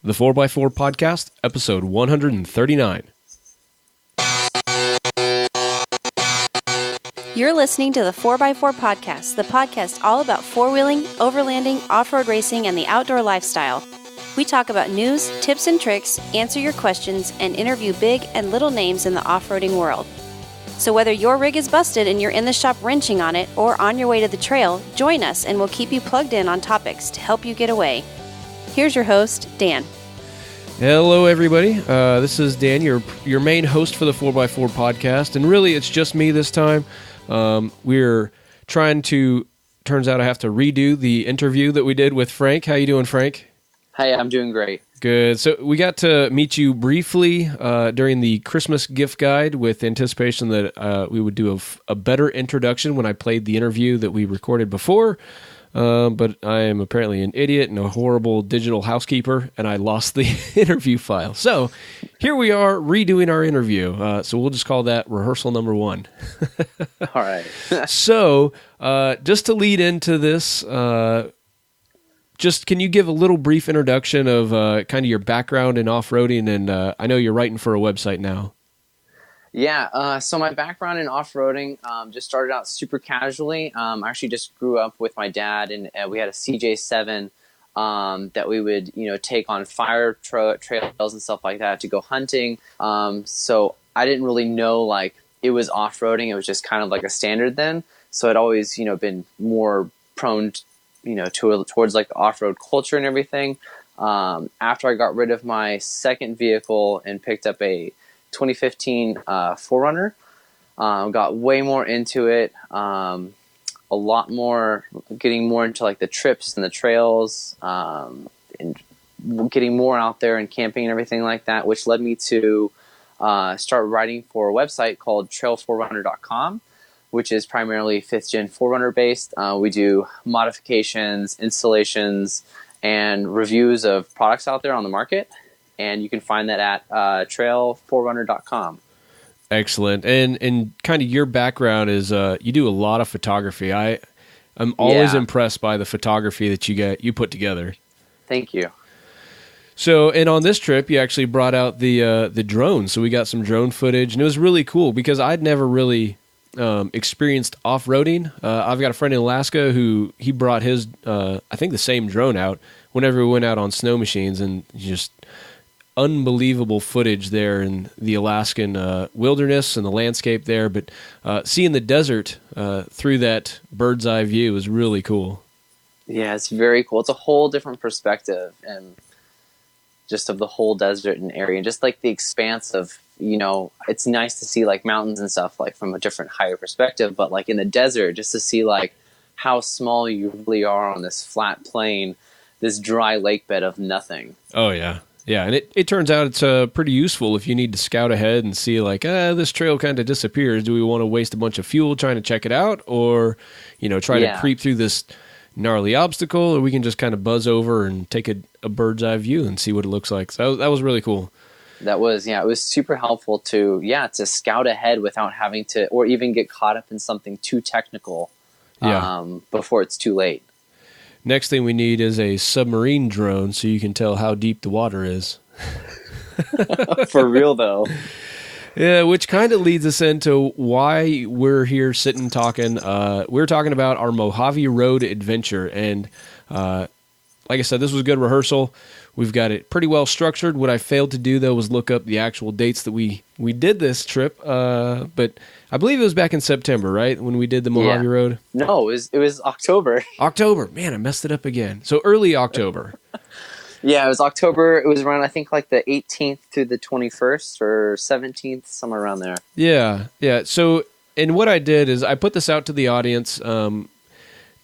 The 4x4 Podcast, episode 139. You're listening to the 4x4 Podcast, the podcast all about four-wheeling, overlanding, off-road racing, and the outdoor lifestyle. We talk about news, tips and tricks, answer your questions, and interview big and little names in the off-roading world. So whether your rig is busted and you're in the shop wrenching on it or on your way to the trail, join us and we'll keep you plugged in on topics to help you get away. Here's your host, Dan. Hello, everybody. This is Dan, your main host for the 4x4 Podcast, and really it's just me this time. We're trying to, turns out I have to redo the interview that we did with Frank. How you doing, Frank? Hey, I'm doing great. Good. So we got to meet you briefly during the Christmas gift guide with anticipation that we would do a better introduction when I played the interview that we recorded before. But I am apparently an idiot and a horrible digital housekeeper, and I lost the interview file. So here we are redoing our interview. So we'll just call that rehearsal number 1. All right. So just to lead into this, just can you give a little brief introduction of kind of your background in off-roading? And I know you're writing for a website now. Yeah, so my background in off-roading just started out super casually. I actually just grew up with my dad, and we had a CJ7 that we would, take on fire trails and stuff like that to go hunting. So I didn't really know, like, it was off-roading. It was just kind of like a standard then. So I'd always, been more prone, towards like the off-road culture and everything. After I got rid of my second vehicle and picked up a 2015 4Runner, got way more into it, a lot more, getting more into like the trips and the trails, and getting more out there and camping and everything like that, which led me to start writing for a website called trail4runner.com, which is primarily 5th gen 4Runner based. We do modifications, installations, and reviews of products out there on the market. And you can find that at trail4runner.com. Excellent. And kind of your background is you do a lot of photography. I'm always impressed by the photography that you put together. Thank you. So, and on this trip, you actually brought out the drone. So we got some drone footage, and it was really cool because I'd never really experienced off-roading. I've got a friend in Alaska who he brought his, I think the same drone out whenever we went out on snow machines, and just unbelievable footage there in the Alaskan wilderness and the landscape there, but seeing the desert through that bird's eye view is really cool. Yeah, it's very cool. It's a whole different perspective, and just of the whole desert and area, and just like the expanse of, it's nice to see like mountains and stuff like from a different higher perspective, but like in the desert, just to see like how small you really are on this flat plain, this dry lake bed of nothing. Oh yeah. Yeah, and it turns out it's pretty useful if you need to scout ahead and see, like, this trail kind of disappears. Do we want to waste a bunch of fuel trying to check it out? Or, try to creep through this gnarly obstacle? Or we can just kind of buzz over and take a bird's eye view and see what it looks like. So that was really cool. That was, it was super helpful to scout ahead without having to, or even get caught up in something too technical before it's too late. Next thing we need is a submarine drone so you can tell how deep the water is. For real, though. Yeah, which kind of leads us into why we're here sitting talking. We're talking about our Mojave Road adventure. And like I said, this was a good rehearsal. We've got it pretty well structured. What I failed to do, though, was look up the actual dates that we did this trip. But I believe it was back in September, right, when we did the Mojave Road? No, it was October. October. Man, I messed it up again. So early October. Yeah, it was October. It was around, I think, like the 18th through the 21st or 17th, somewhere around there. Yeah. So, and what I did is I put this out to the audience.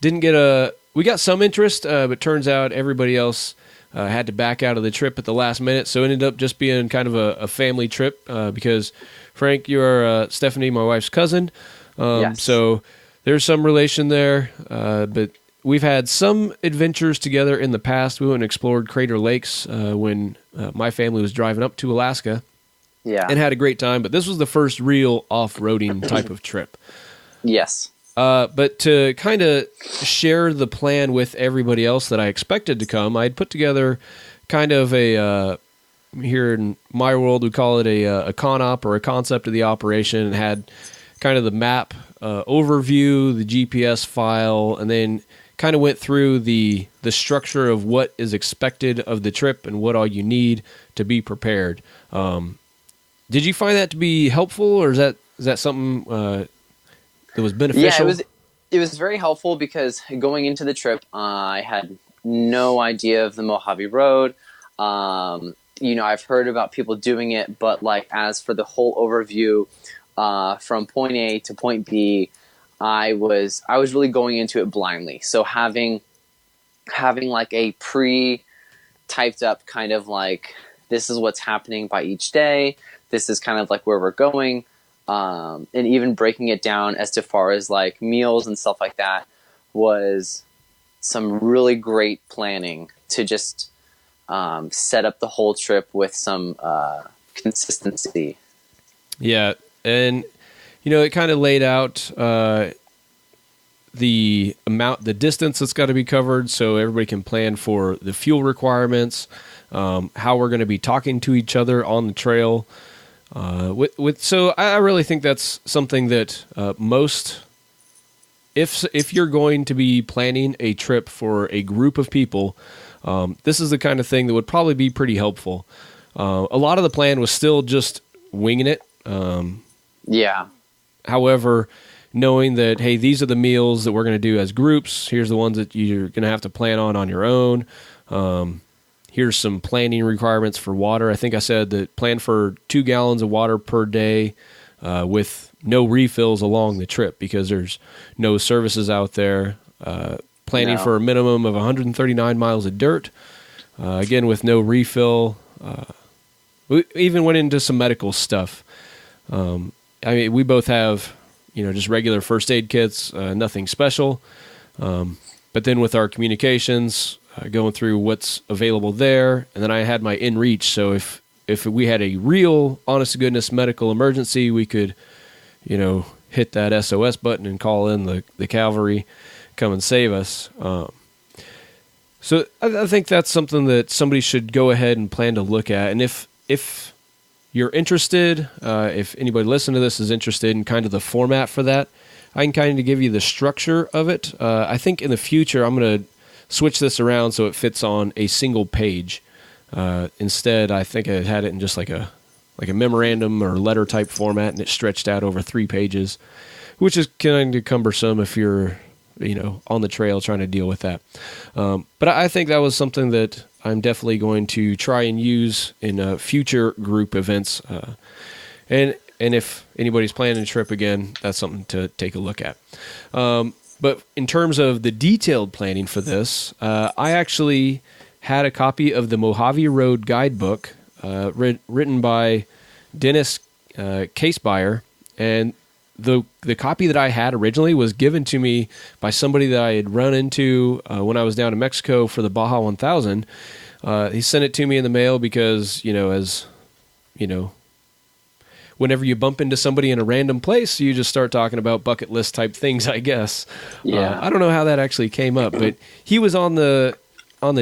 We got some interest, but turns out everybody else had to back out of the trip at the last minute, so it ended up just being kind of a family trip because, Frank, you're Stephanie, my wife's cousin, yes. So there's some relation there, but we've had some adventures together in the past. We went and explored Crater Lakes when my family was driving up to Alaska and had a great time, but this was the first real off-roading type of trip. Yes. But to kind of share the plan with everybody else that I expected to come, I had put together kind of a here in my world we call it a con-op or a concept of the operation, and had kind of the map overview, the GPS file, and then kind of went through the structure of what is expected of the trip and what all you need to be prepared. Did you find that to be helpful, or is that something that was beneficial? Yeah, it was very helpful because going into the trip, I had no idea of the Mojave Road. I've heard about people doing it, but like as for the whole overview from point A to point B, I was really going into it blindly. So having like a pre-typed up kind of like, this is what's happening by each day, this is kind of like where we're going, and even breaking it down as to far as like meals and stuff like that was some really great planning to just set up the whole trip with some consistency. Yeah, and it kind of laid out the distance that's got to be covered, so everybody can plan for the fuel requirements, how we're going to be talking to each other on the trail. So I really think that's something that if you're going to be planning a trip for a group of people, this is the kind of thing that would probably be pretty helpful. A lot of the plan was still just winging it. Yeah. However, knowing that, hey, these are the meals that we're going to do as groups. Here's the ones that you're going to have to plan on your own. Here's some planning requirements for water. I think I said that plan for 2 gallons of water per day with no refills along the trip because there's no services out there. Planning for a minimum of 139 miles of dirt, again, with no refill. We even went into some medical stuff. We both have, just regular first aid kits, nothing special. But then with our communications, going through what's available there, and then I had my InReach. So if we had a real, honest to goodness medical emergency, we could, hit that SOS button and call in the cavalry, come and save us. So I think that's something that somebody should go ahead and plan to look at. And if you're interested, if anybody listening to this is interested in kind of the format for that, I can kind of give you the structure of it. I think in the future I'm going to switch this around so it fits on a single page. Instead, I think I had it in just like a memorandum or letter type format, and it stretched out over 3 pages, which is kind of cumbersome if you're on the trail trying to deal with that. But I think that was something that I'm definitely going to try and use in future group events. And if anybody's planning a trip again, that's something to take a look at. But in terms of the detailed planning for this, I actually had a copy of the Mojave Road guidebook written by Dennis Casebier, and the copy that I had originally was given to me by somebody that I had run into when I was down in Mexico for the Baja 1000. He sent it to me in the mail because, whenever you bump into somebody in a random place, you just start talking about bucket list type things, I guess. Yeah. I don't know how that actually came up, but he was on the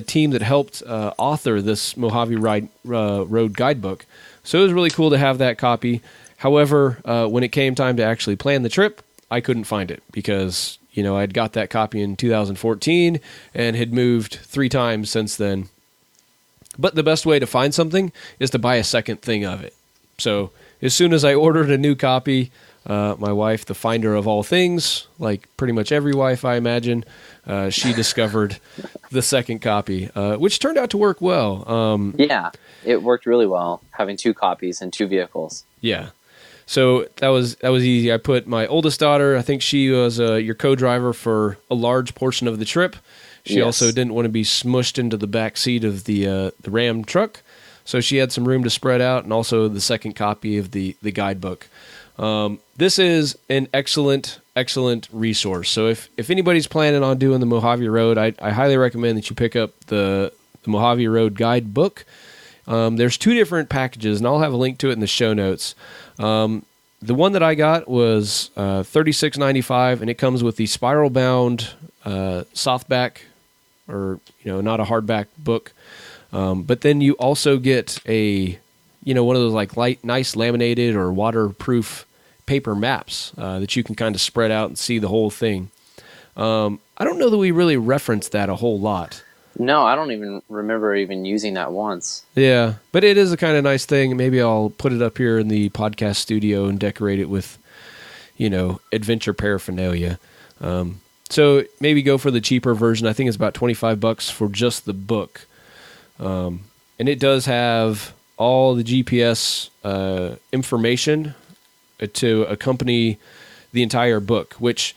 team that helped author this Mojave Road guidebook. So it was really cool to have that copy. However, when it came time to actually plan the trip, I couldn't find it because, I'd got that copy in 2014 and had moved 3 times since then. But the best way to find something is to buy a second thing of it. So as soon as I ordered a new copy, my wife, the finder of all things, like pretty much every wife, I imagine, she discovered the second copy, which turned out to work well. Yeah, it worked really well, having 2 copies and 2 vehicles. Yeah. So that was easy. I put my oldest daughter, I think she was your co-driver for a large portion of the trip. She also didn't want to be smushed into the back seat of the Ram truck. So she had some room to spread out, and also the second copy of the guidebook. This is an excellent resource. So if anybody's planning on doing the Mojave Road, I highly recommend that you pick up the Mojave Road guidebook. There's 2 different packages, and I'll have a link to it in the show notes. The one that I got was $36.95, and it comes with the spiral-bound softback, or not a hardback book. But then you also get one of those like nice laminated or waterproof paper maps that you can kind of spread out and see the whole thing. I don't know that we really referenced that a whole lot. No, I don't even remember even using that once. Yeah, but it is a kind of nice thing. Maybe I'll put it up here in the podcast studio and decorate it with, adventure paraphernalia. So maybe go for the cheaper version. I think it's about $25 for just the book. And it does have all the GPS information to accompany the entire book, which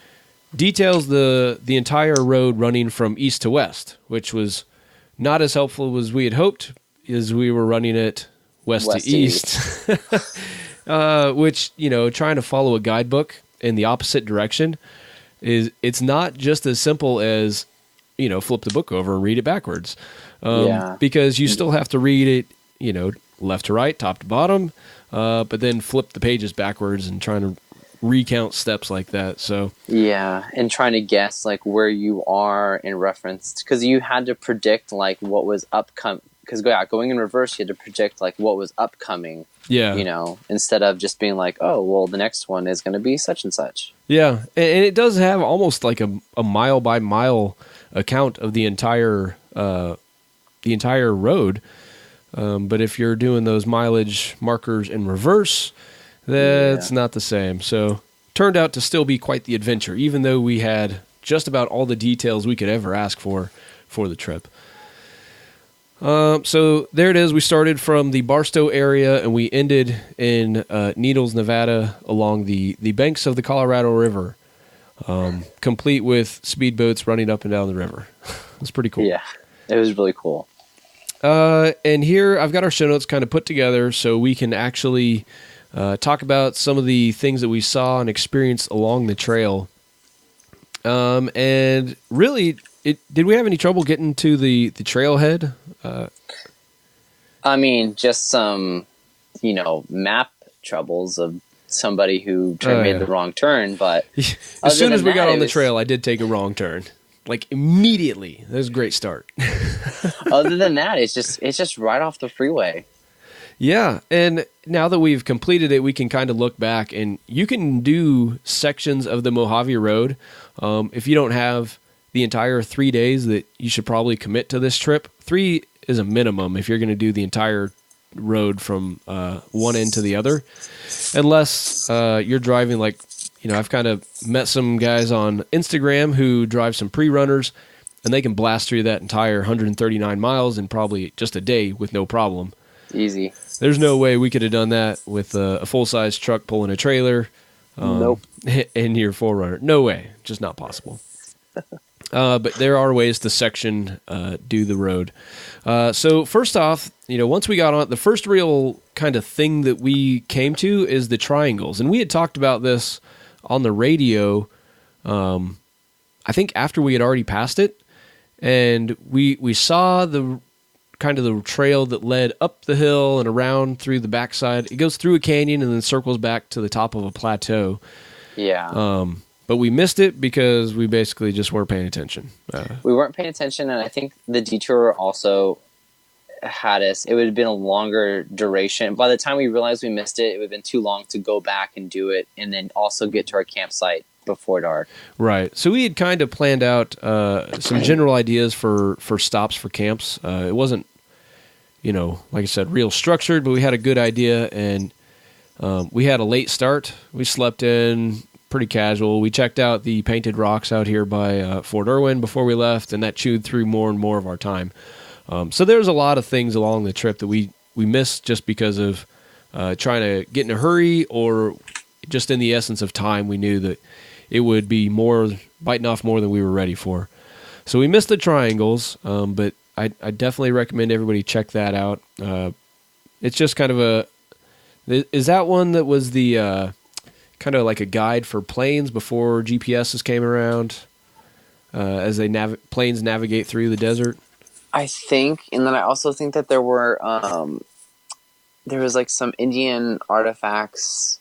details the entire road running from east to west, which was not as helpful as we had hoped, as we were running it west to east. Which, trying to follow a guidebook in the opposite direction it's not just as simple as, flip the book over and read it backwards. Because you still have to read it, left to right, top to bottom, but then flip the pages backwards and trying to recount steps like that. So yeah, and trying to guess like where you are in reference, because you had to predict like what was upcoming. Because going in reverse, you had to predict like what was upcoming. Yeah, instead of just being like, oh, well, the next one is going to be such and such. Yeah, and it does have almost like a mile by mile account of the entire road. But if you're doing those mileage markers in reverse, that's not the same. So turned out to still be quite the adventure, even though we had just about all the details we could ever ask for the trip. So there it is. We started from the Barstow area and we ended in Needles, Nevada, along the banks of the Colorado River, complete with speedboats running up and down the river. It's pretty cool. Yeah, it was really cool. And here I've got our show notes kind of put together so we can actually talk about some of the things that we saw and experienced along the trail. And really, did we have any trouble getting to the trailhead? I mean, just some, map troubles of somebody who made the wrong turn. But as soon as we got on the trail, I did take a wrong turn. Like immediately. That was a great start. Other than that, it's just right off the freeway. Yeah, and now that we've completed it, we can kind of look back, and you can do sections of the Mojave Road. If you don't have the entire 3 days that you should probably commit to this trip, 3 is a minimum if you're going to do the entire road from one end to the other, unless you're driving like, I've kind of met some guys on Instagram who drive some pre-runners, and they can blast through that entire 139 miles in probably just a day with no problem. Easy. There's no way we could have done that with a full-size truck pulling a trailer. Nope. In your 4Runner. No way. Just not possible. But there are ways to section do the road. So first off, once we got on, the first real kind of thing that we came to is the triangles. And we had talked about this on the radio, I think after we had already passed it. And we saw the kind of the trail that led up the hill and around through the backside. It goes through a canyon and then circles back to the top of a plateau. Yeah. But we missed it because we basically just weren't paying attention. We weren't paying attention, and I think the detour also had us. It would have been a longer duration. By the time we realized we missed it, it would have been too long to go back and do it, and then also get to our campsite before dark. Right. So we had kind of planned out some general ideas for stops for camps. It wasn't, like I said, real structured, but we had a good idea, and we had a late start. We slept in pretty casual. We checked out the painted rocks out here by Fort Irwin before we left, and that chewed through more and more of our time. So there's a lot of things along the trip that we missed just because of trying to get in a hurry, or just in the essence of time, we knew that it would be biting off more than we were ready for. So we missed the triangles, but I definitely recommend everybody check that out. It's just kind of is that one that was the kind of like a guide for planes before GPSs came around, as planes navigate through the desert? I think, and then I also think that there was like some Indian artifacts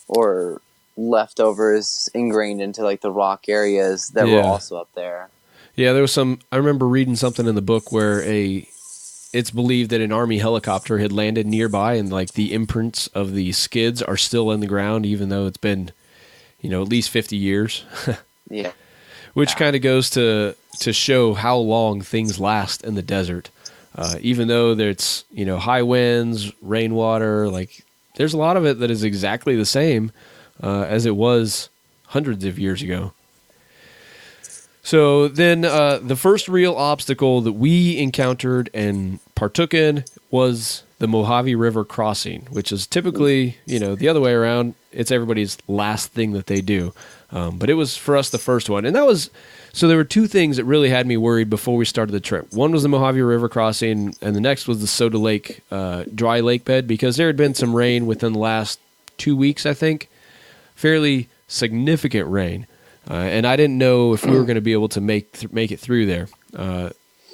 or leftovers ingrained into like the rock areas that were also up there. Yeah, there was some. I remember reading something in the book where a it's believed that an Army helicopter had landed nearby, and like the imprints of the skids are still in the ground, even though it's been, at least 50 years. Yeah. Which kind of goes to show how long things last in the desert. Even though there's, high winds, rainwater, like there's a lot of it that is exactly the same as it was hundreds of years ago. So then the first real obstacle that we encountered and partook in was the Mojave River crossing, which is typically, the other way around. It's everybody's last thing that they do. But it was for us the first one. And so there were two things that really had me worried before we started the trip. One was the Mojave River crossing, and the next was the Soda Lake dry lake bed, because there had been some rain within the last 2 weeks, I think. Fairly significant rain. And I didn't know if we were going to be able to make it through there.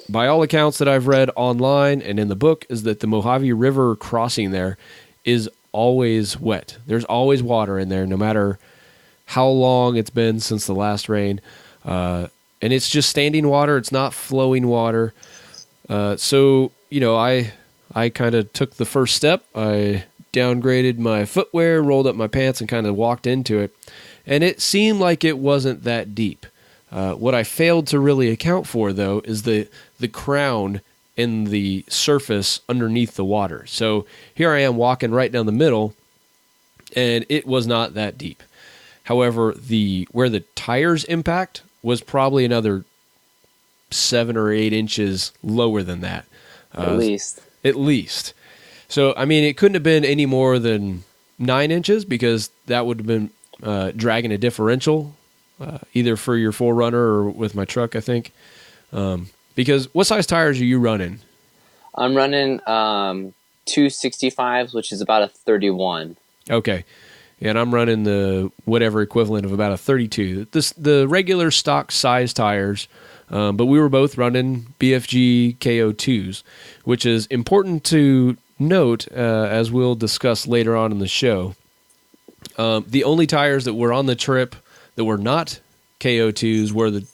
By all accounts that I've read online and in the book, is that the Mojave River crossing there is always wet. There's always water in there, no matter how long it's been since the last rain. And it's just standing water. It's not flowing water. So, I kind of took the first step. I downgraded my footwear, rolled up my pants, and kind of walked into it. And it seemed like it wasn't that deep. What I failed to really account for, though, is the crown in the surface underneath the water. So here I am walking right down the middle, and it was not that deep. However, where the tires impact was probably another 7 or 8 inches lower than that. At least. At least. So, I mean, it couldn't have been any more than 9 inches, because that would have been dragging a differential, either for your 4Runner or with my truck, I think. Because what size tires are you running? I'm running 265s, which is about a 31. Okay. And I'm running the whatever equivalent of about a 32. The regular stock size tires, but we were both running BFG KO2s, which is important to note, as we'll discuss later on in the show. The only tires that were on the trip that were not KO2s were the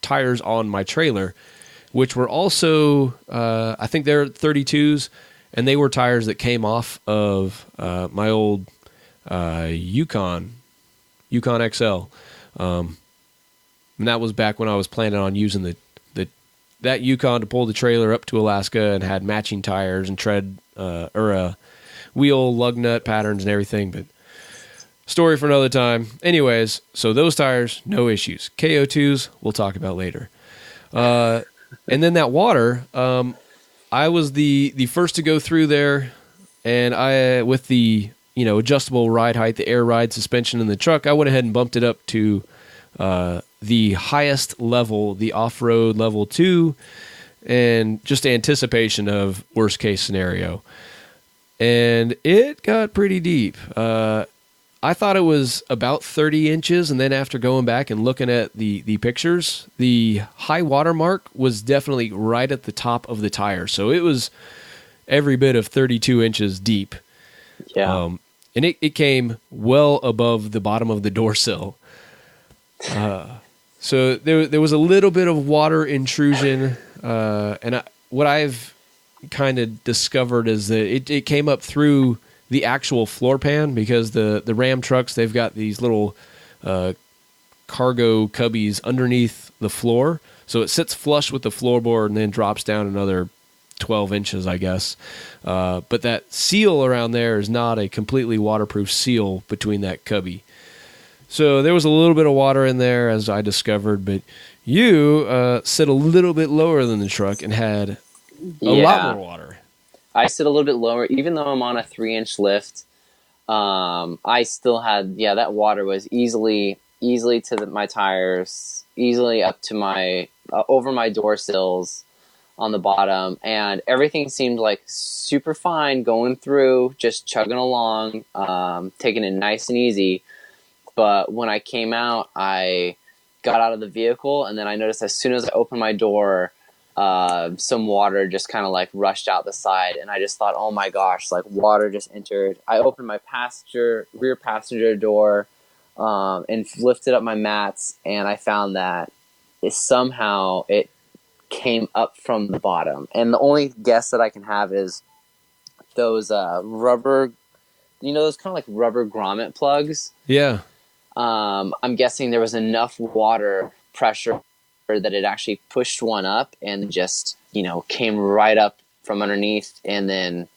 tires on my trailer, which were also, I think they're 32s, and they were tires that came off of my old Yukon XL. And that was back when I was planning on using that Yukon to pull the trailer up to Alaska, and had matching tires and tread wheel lug nut patterns and everything, but story for another time. Anyways, so those tires, no issues. KO2s, we'll talk about later. And then that water, I was the first to go through there, and I, with the adjustable ride height, the air ride suspension in the truck, I went ahead and bumped it up to the highest level, the off-road level 2, and just anticipation of worst case scenario. And it got pretty deep. I thought it was about 30 inches, and then after going back and looking at the pictures, the high water mark was definitely right at the top of the tire. So it was every bit of 32 inches deep. Yeah. And it came well above the bottom of the door sill. So there was a little bit of water intrusion, and what I've kind of discovered is that it came up through the actual floor pan, because the Ram trucks, they've got these little cargo cubbies underneath the floor, so it sits flush with the floorboard and then drops down another 12 inches, I guess. But that seal around there is not a completely waterproof seal between that cubby. So there was a little bit of water in there, as I discovered, but you sit a little bit lower than the truck and had a lot more water. I sit a little bit lower, even though I'm on a 3-inch lift. I still had, that water was easily to my tires, easily up to my, over my door sills on the bottom, and everything seemed like super fine going through, just chugging along, taking it nice and easy. But when I came out, I got out of the vehicle, and then I noticed as soon as I opened my door, some water just kind of like rushed out the side, and I just thought, oh my gosh, like water just entered. I opened my rear passenger door, and lifted up my mats, and I found that it came up from the bottom. And the only guess that I can have is those rubber, those kind of like rubber grommet plugs. Yeah. I'm guessing there was enough water pressure that it actually pushed one up and just, came right up from underneath. And then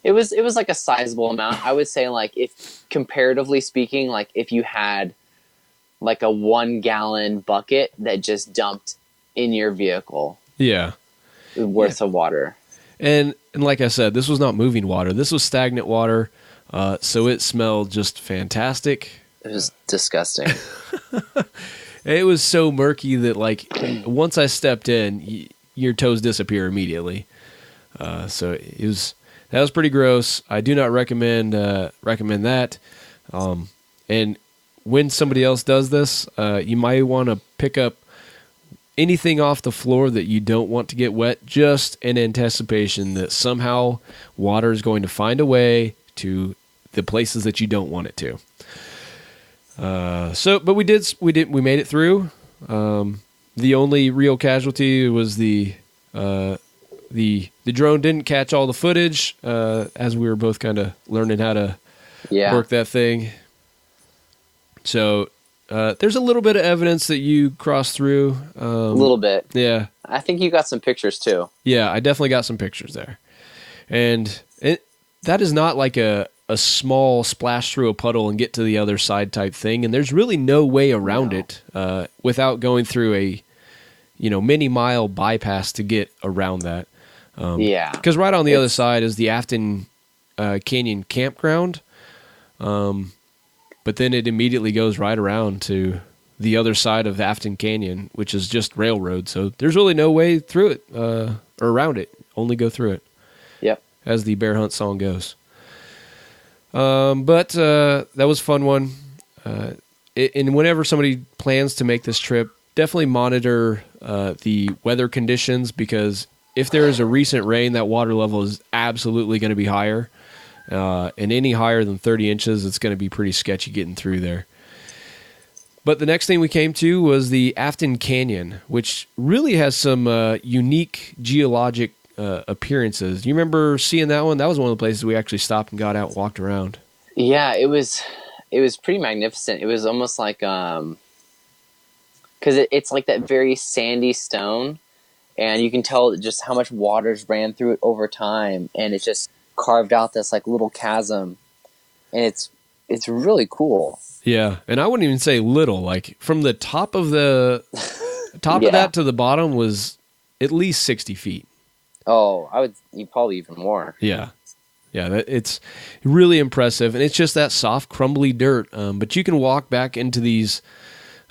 it was like a sizable amount. I would say, like, if comparatively speaking, like if you had like a 1 gallon bucket that just dumped in your vehicle. Yeah. Worth of water. And like I said, this was not moving water. This was stagnant water. So it smelled just fantastic. It was disgusting. It was so murky that, like, once I stepped in, your toes disappear immediately. So that was pretty gross. I do not recommend that. And when somebody else does this, you might want to pick up anything off the floor that you don't want to get wet, just in anticipation that somehow water is going to find a way to the places that you don't want it to. But we made it through. The only real casualty was the drone didn't catch all the footage, as we were both kind of learning how to work that thing. So, there's a little bit of evidence that you crossed through. A little bit. Yeah. I think you got some pictures too. Yeah, I definitely got some pictures there. And that is not like a small splash through a puddle and get to the other side type thing. And there's really no way around it without going through a mini mile bypass to get around that. Because right on the other side is the Afton Canyon campground. But then it immediately goes right around to the other side of Afton Canyon, which is just railroad. So there's really no way through it or around it. Only go through it. Yep. As the Bear Hunt song goes. But that was a fun one. And whenever somebody plans to make this trip, definitely monitor the weather conditions, because if there is a recent rain, that water level is absolutely going to be higher. And any higher than 30 inches, it's going to be pretty sketchy getting through there. But the next thing we came to was the Afton Canyon, which really has some unique geologic appearances. Do you remember seeing that one? That was one of the places we actually stopped and got out and walked around. Yeah, it was pretty magnificent. It was almost like, because it's like that very sandy stone, and you can tell just how much water's ran through it over time, and it's just carved out this like little chasm, and it's really cool. Yeah, and I wouldn't even say little. Like from the top of the of that to the bottom was at least 60 feet. Oh, you probably even more. Yeah, it's really impressive, and it's just that soft, crumbly dirt. But you can walk back into these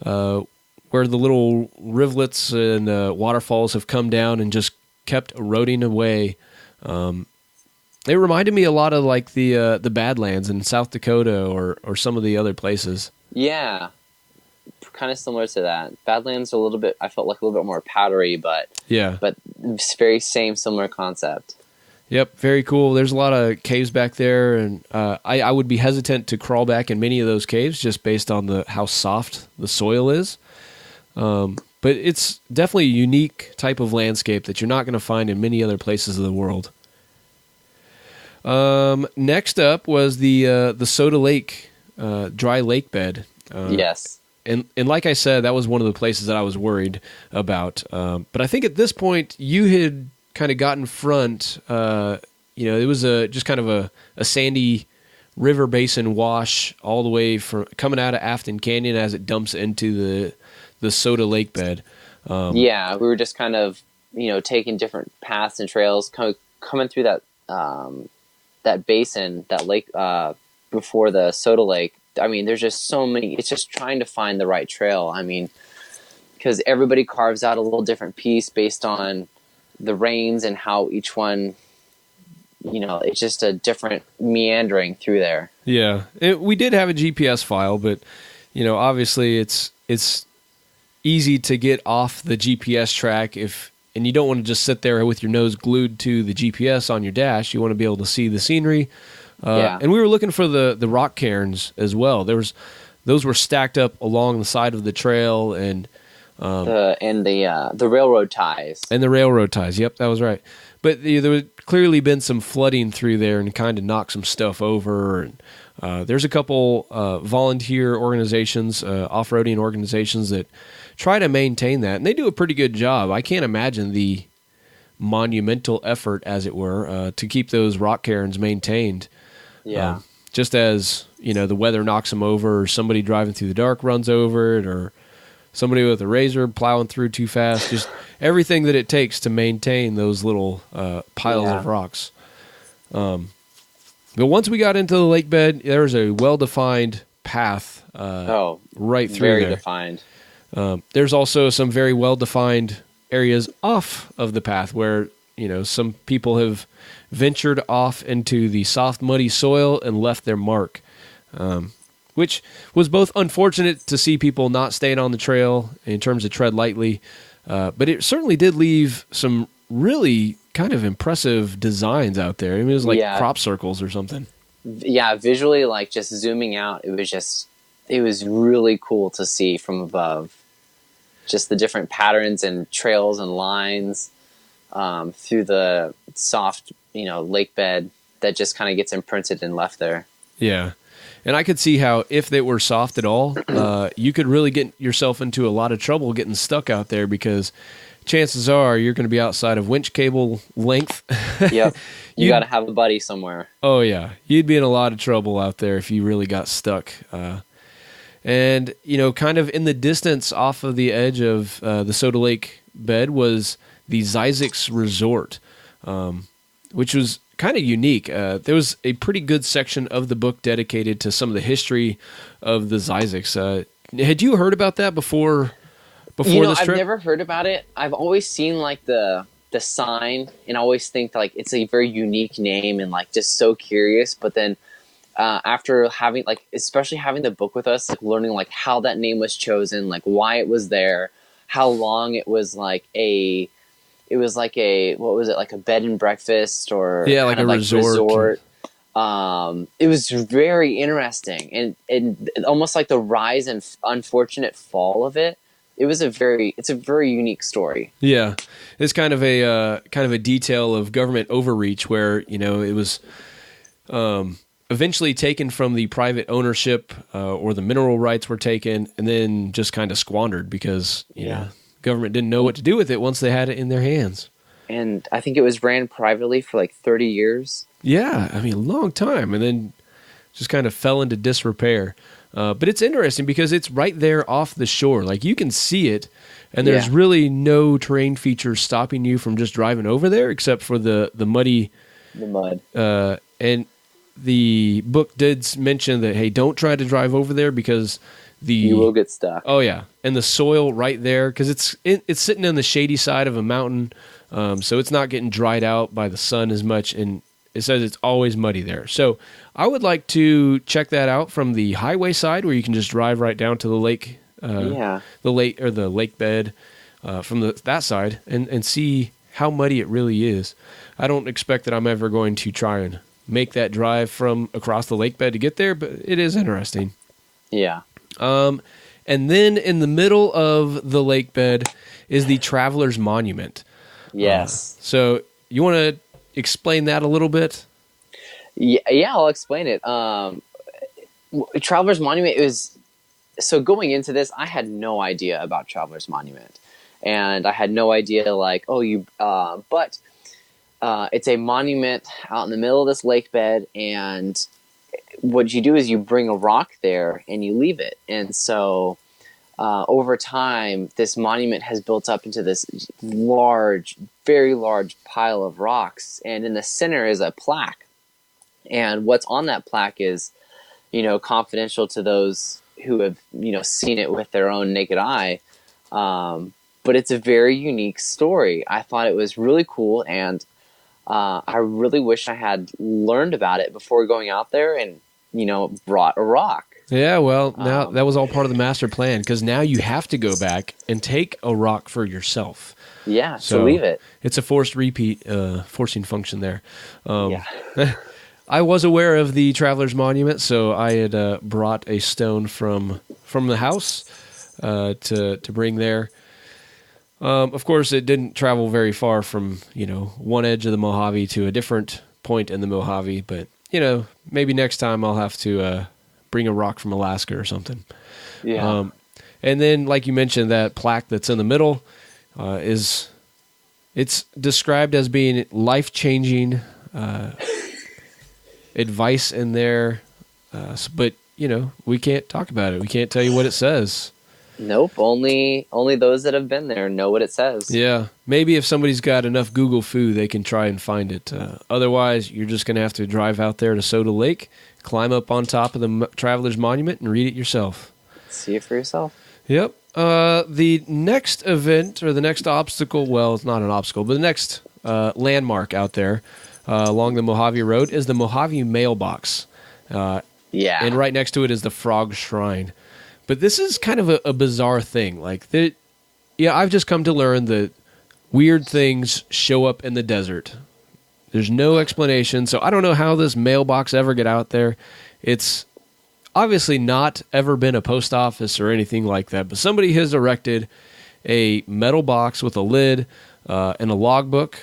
where the little rivulets and waterfalls have come down and just kept eroding away. It reminded me a lot of like the Badlands in South Dakota or some of the other places. Yeah, kind of similar to that. Badlands are I felt like a little bit more powdery, but it's very similar concept. Yep, very cool. There's a lot of caves back there, and I would be hesitant to crawl back in many of those caves just based on how soft the soil is. But it's definitely a unique type of landscape that you're not going to find in many other places of the world. Next up was the Soda Lake dry lake bed. Yes. And like I said, that was one of the places that I was worried about. But I think at this point you had kind of got in front. It was just kind of a sandy river basin wash all the way from coming out of Afton Canyon as it dumps into the Soda Lake bed. We were just kind of taking different paths and trails coming through that basin, that lake before the Soda Lake. I mean, there's just so many. It's just trying to find the right trail. I mean, because everybody carves out a little different piece based on the rains and how each one, it's just a different meandering through there. Yeah, we did have a GPS file, but obviously it's easy to get off the GPS track and you don't want to just sit there with your nose glued to the GPS on your dash. You want to be able to see the scenery. And we were looking for the rock cairns as well. Those were stacked up along the side of the trail, and The railroad ties. And the railroad ties. Yep, that was right. But there had clearly been some flooding through there and kind of knocked some stuff over. And there's a couple volunteer organizations, off-roading organizations that try to maintain that, and they do a pretty good job. I can't imagine the monumental effort, as it were, to keep those rock cairns maintained. Yeah. Just as, the weather knocks them over, or somebody driving through the dark runs over it, or somebody with a razor plowing through too fast, just everything that it takes to maintain those little piles of rocks. But once we got into the lake bed, there was a well-defined path right through very there. defined. There's also some very well-defined areas off of the path where, some people have ventured off into the soft, muddy soil and left their mark, which was both unfortunate to see people not staying on the trail in terms of tread lightly, but it certainly did leave some really kind of impressive designs out there. I mean, it was like crop circles or something. Yeah, visually, like just zooming out, it was really cool to see from above. Just the different patterns and trails and lines through the soft, lake bed that just kind of gets imprinted and left there. Yeah. And I could see how if they were soft at all, you could really get yourself into a lot of trouble getting stuck out there, because chances are you're going to be outside of winch cable length. Yep. You got to have a buddy somewhere. Oh, yeah. You'd be in a lot of trouble out there if you really got stuck. And, kind of in the distance off of the edge of the Soda Lake bed was the Zxyzx Resort, which was kind of unique. There was a pretty good section of the book dedicated to some of the history of the Zxyzx. Had you heard about that before this trip? I've never heard about it. I've always seen like the sign, and I always think like it's a very unique name and like just so curious. But then after having especially having the book with us, like learning like how that name was chosen, like why it was there, how long it was like a what was it, like a bed and breakfast or like a resort. It was very interesting and almost like the rise and unfortunate fall of it. It's a very unique story. Yeah, it's kind of a detail of government overreach where it was eventually taken from the private ownership or the mineral rights were taken and then just kind of squandered because government didn't know what to do with it once they had it in their hands. And I think it was ran privately for like 30 years. Yeah, I mean, a long time, and then just kind of fell into disrepair. But it's interesting because it's right there off the shore. Like, you can see it, and there's really no terrain features stopping you from just driving over there except for the mud. And the book did mention that, hey, don't try to drive over there because you will get stuck. Oh, yeah. And the soil right there, because it's sitting on the shady side of a mountain, so it's not getting dried out by the sun as much, and it says it's always muddy there. So I would like to check that out from the highway side where you can just drive right down to the lake, the lake bed from that side and see how muddy it really is. I don't expect that I'm ever going to try and make that drive from across the lake bed to get there, but it is interesting. Yeah. And then in the middle of the lake bed is the Traveler's Monument. Yes. So you want to explain that a little bit? Yeah, I'll explain it. Traveler's Monument is... So going into this, I had no idea about Traveler's Monument. And I had no idea, but it's a monument out in the middle of this lake bed, and what you do is you bring a rock there and you leave it. And so over time, this monument has built up into this large, very large pile of rocks. And in the center is a plaque. And what's on that plaque is, confidential to those who have, seen it with their own naked eye. But it's a very unique story. I thought it was really cool, and I really wish I had learned about it before going out there and, brought a rock. Yeah, well, now that was all part of the master plan, because now you have to go back and take a rock for yourself. Yeah, so to leave it. It's a forced repeat, forcing function there. I was aware of the Traveler's Monument, so I had brought a stone from the house to bring there. Of course, it didn't travel very far from, one edge of the Mojave to a different point in the Mojave, but, maybe next time I'll have to bring a rock from Alaska or something. Yeah. And then, like you mentioned, that plaque that's in the middle it's described as being life-changing advice in there, but, we can't talk about it. We can't tell you what it says. Nope. Only those that have been there know what it says. Yeah. Maybe if somebody's got enough Google foo, they can try and find it. Otherwise, you're just going to have to drive out there to Soda Lake, climb up on top of the Traveler's Monument, and read it yourself. See it for yourself. Yep. The next event, or the next obstacle, well, it's not an obstacle, but the next landmark out there along the Mojave Road is the Mojave Mailbox. Yeah. And right next to it is the Frog Shrine. But this is kind of a bizarre thing. I've just come to learn that weird things show up in the desert. There's no explanation, so I don't know how this mailbox ever got out there. It's obviously not ever been a post office or anything like that, but somebody has erected a metal box with a lid and a logbook,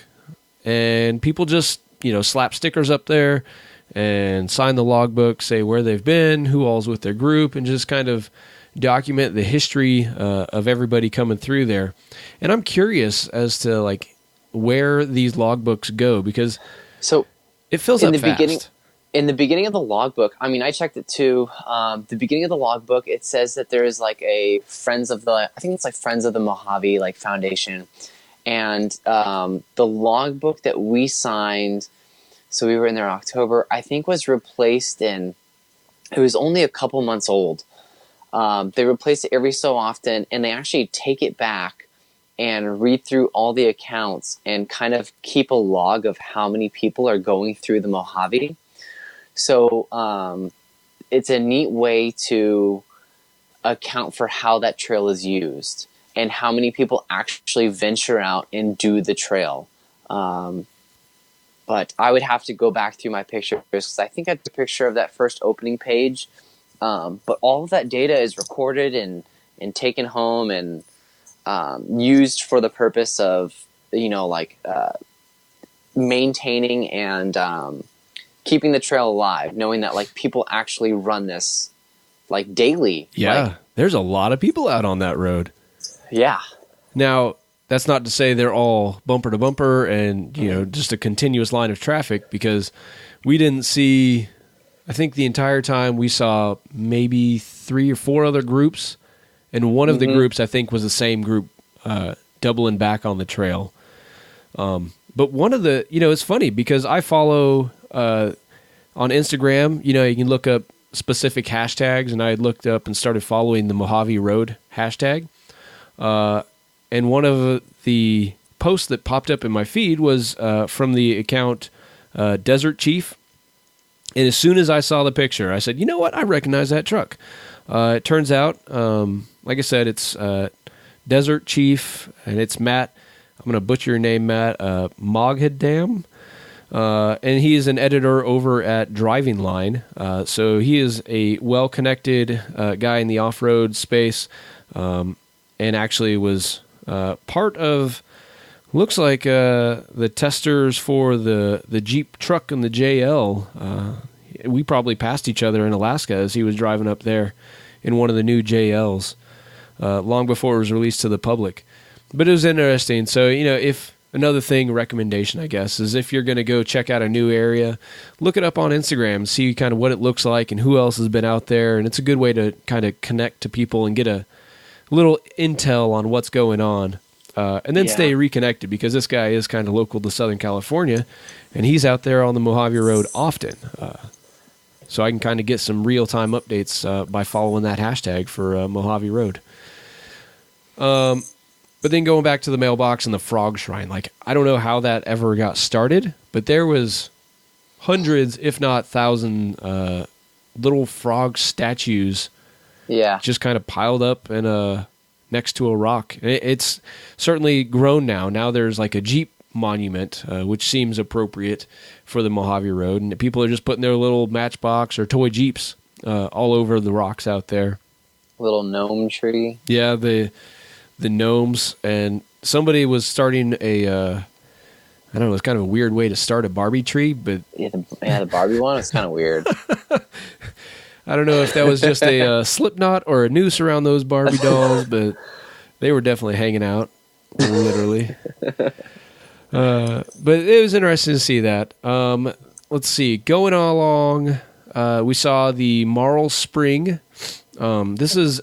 and people just, slap stickers up there and sign the logbook, say where they've been, who all's with their group, and just kind of document the history of everybody coming through there. And I'm curious as to where these logbooks go, because it fills up fast. In the beginning of the logbook, I checked it too. The beginning of the logbook, it says that there is a Friends of the Mojave Foundation, and the logbook that we signed. So we were in there in October, I think was replaced it was only a couple months old. They replace it every so often, and they actually take it back and read through all the accounts and kind of keep a log of how many people are going through the Mojave. So it's a neat way to account for how that trail is used and how many people actually venture out and do the trail. But I would have to go back through my pictures because I think I took a picture of that first opening page. But all of that data is recorded and taken home and used for the purpose of, maintaining and keeping the trail alive, knowing that people actually run this daily. Yeah, there's a lot of people out on that road. Yeah. Now, that's not to say they're all bumper to bumper and, just a continuous line of traffic, because we didn't see, I think the entire time we saw maybe 3 or 4 other groups, and one of the groups I think was the same group doubling back on the trail. But one of the, it's funny because I follow on Instagram, you can look up specific hashtags, and I had looked up and started following the Mojave Road hashtag. And one of the posts that popped up in my feed was from the account Desert Chief. And as soon as I saw the picture, I said, you know what? I recognize that truck. It turns out, like I said, it's Desert Chief, and it's Matt. I'm going to butcher your name, Matt. Moghedam. And he is an editor over at Driving Line. So he is a well-connected guy in the off-road space, and actually was part of, looks like the testers for the Jeep truck and the JL. We probably passed each other in Alaska as he was driving up there in one of the new JLs long before it was released to the public. But it was interesting. So, if another recommendation, I guess, is if you're going to go check out a new area, look it up on Instagram, see kind of what it looks like and who else has been out there. And it's a good way to kind of connect to people and get a little intel on what's going on. And then stay reconnected, because this guy is kind of local to Southern California, and he's out there on the Mojave Road often. So I can kind of get some real-time updates by following that hashtag for Mojave Road. But then going back to the mailbox and the frog shrine, I don't know how that ever got started, but there was hundreds, if not thousand, little frog statues just kind of piled up in next to a rock. It's certainly grown now. Now there's a Jeep monument, which seems appropriate for the Mojave Road, and people are just putting their little Matchbox or toy Jeeps all over the rocks out there. Little gnome tree. Yeah, the gnomes, and somebody was starting I don't know, it's kind of a weird way to start a Barbie tree, but... Yeah, the Barbie one, it's kind of weird. I don't know if that was just a slip knot or a noose around those Barbie dolls, but they were definitely hanging out, literally. But it was interesting to see that. Let's see. Going along, we saw the Marl Spring. This is...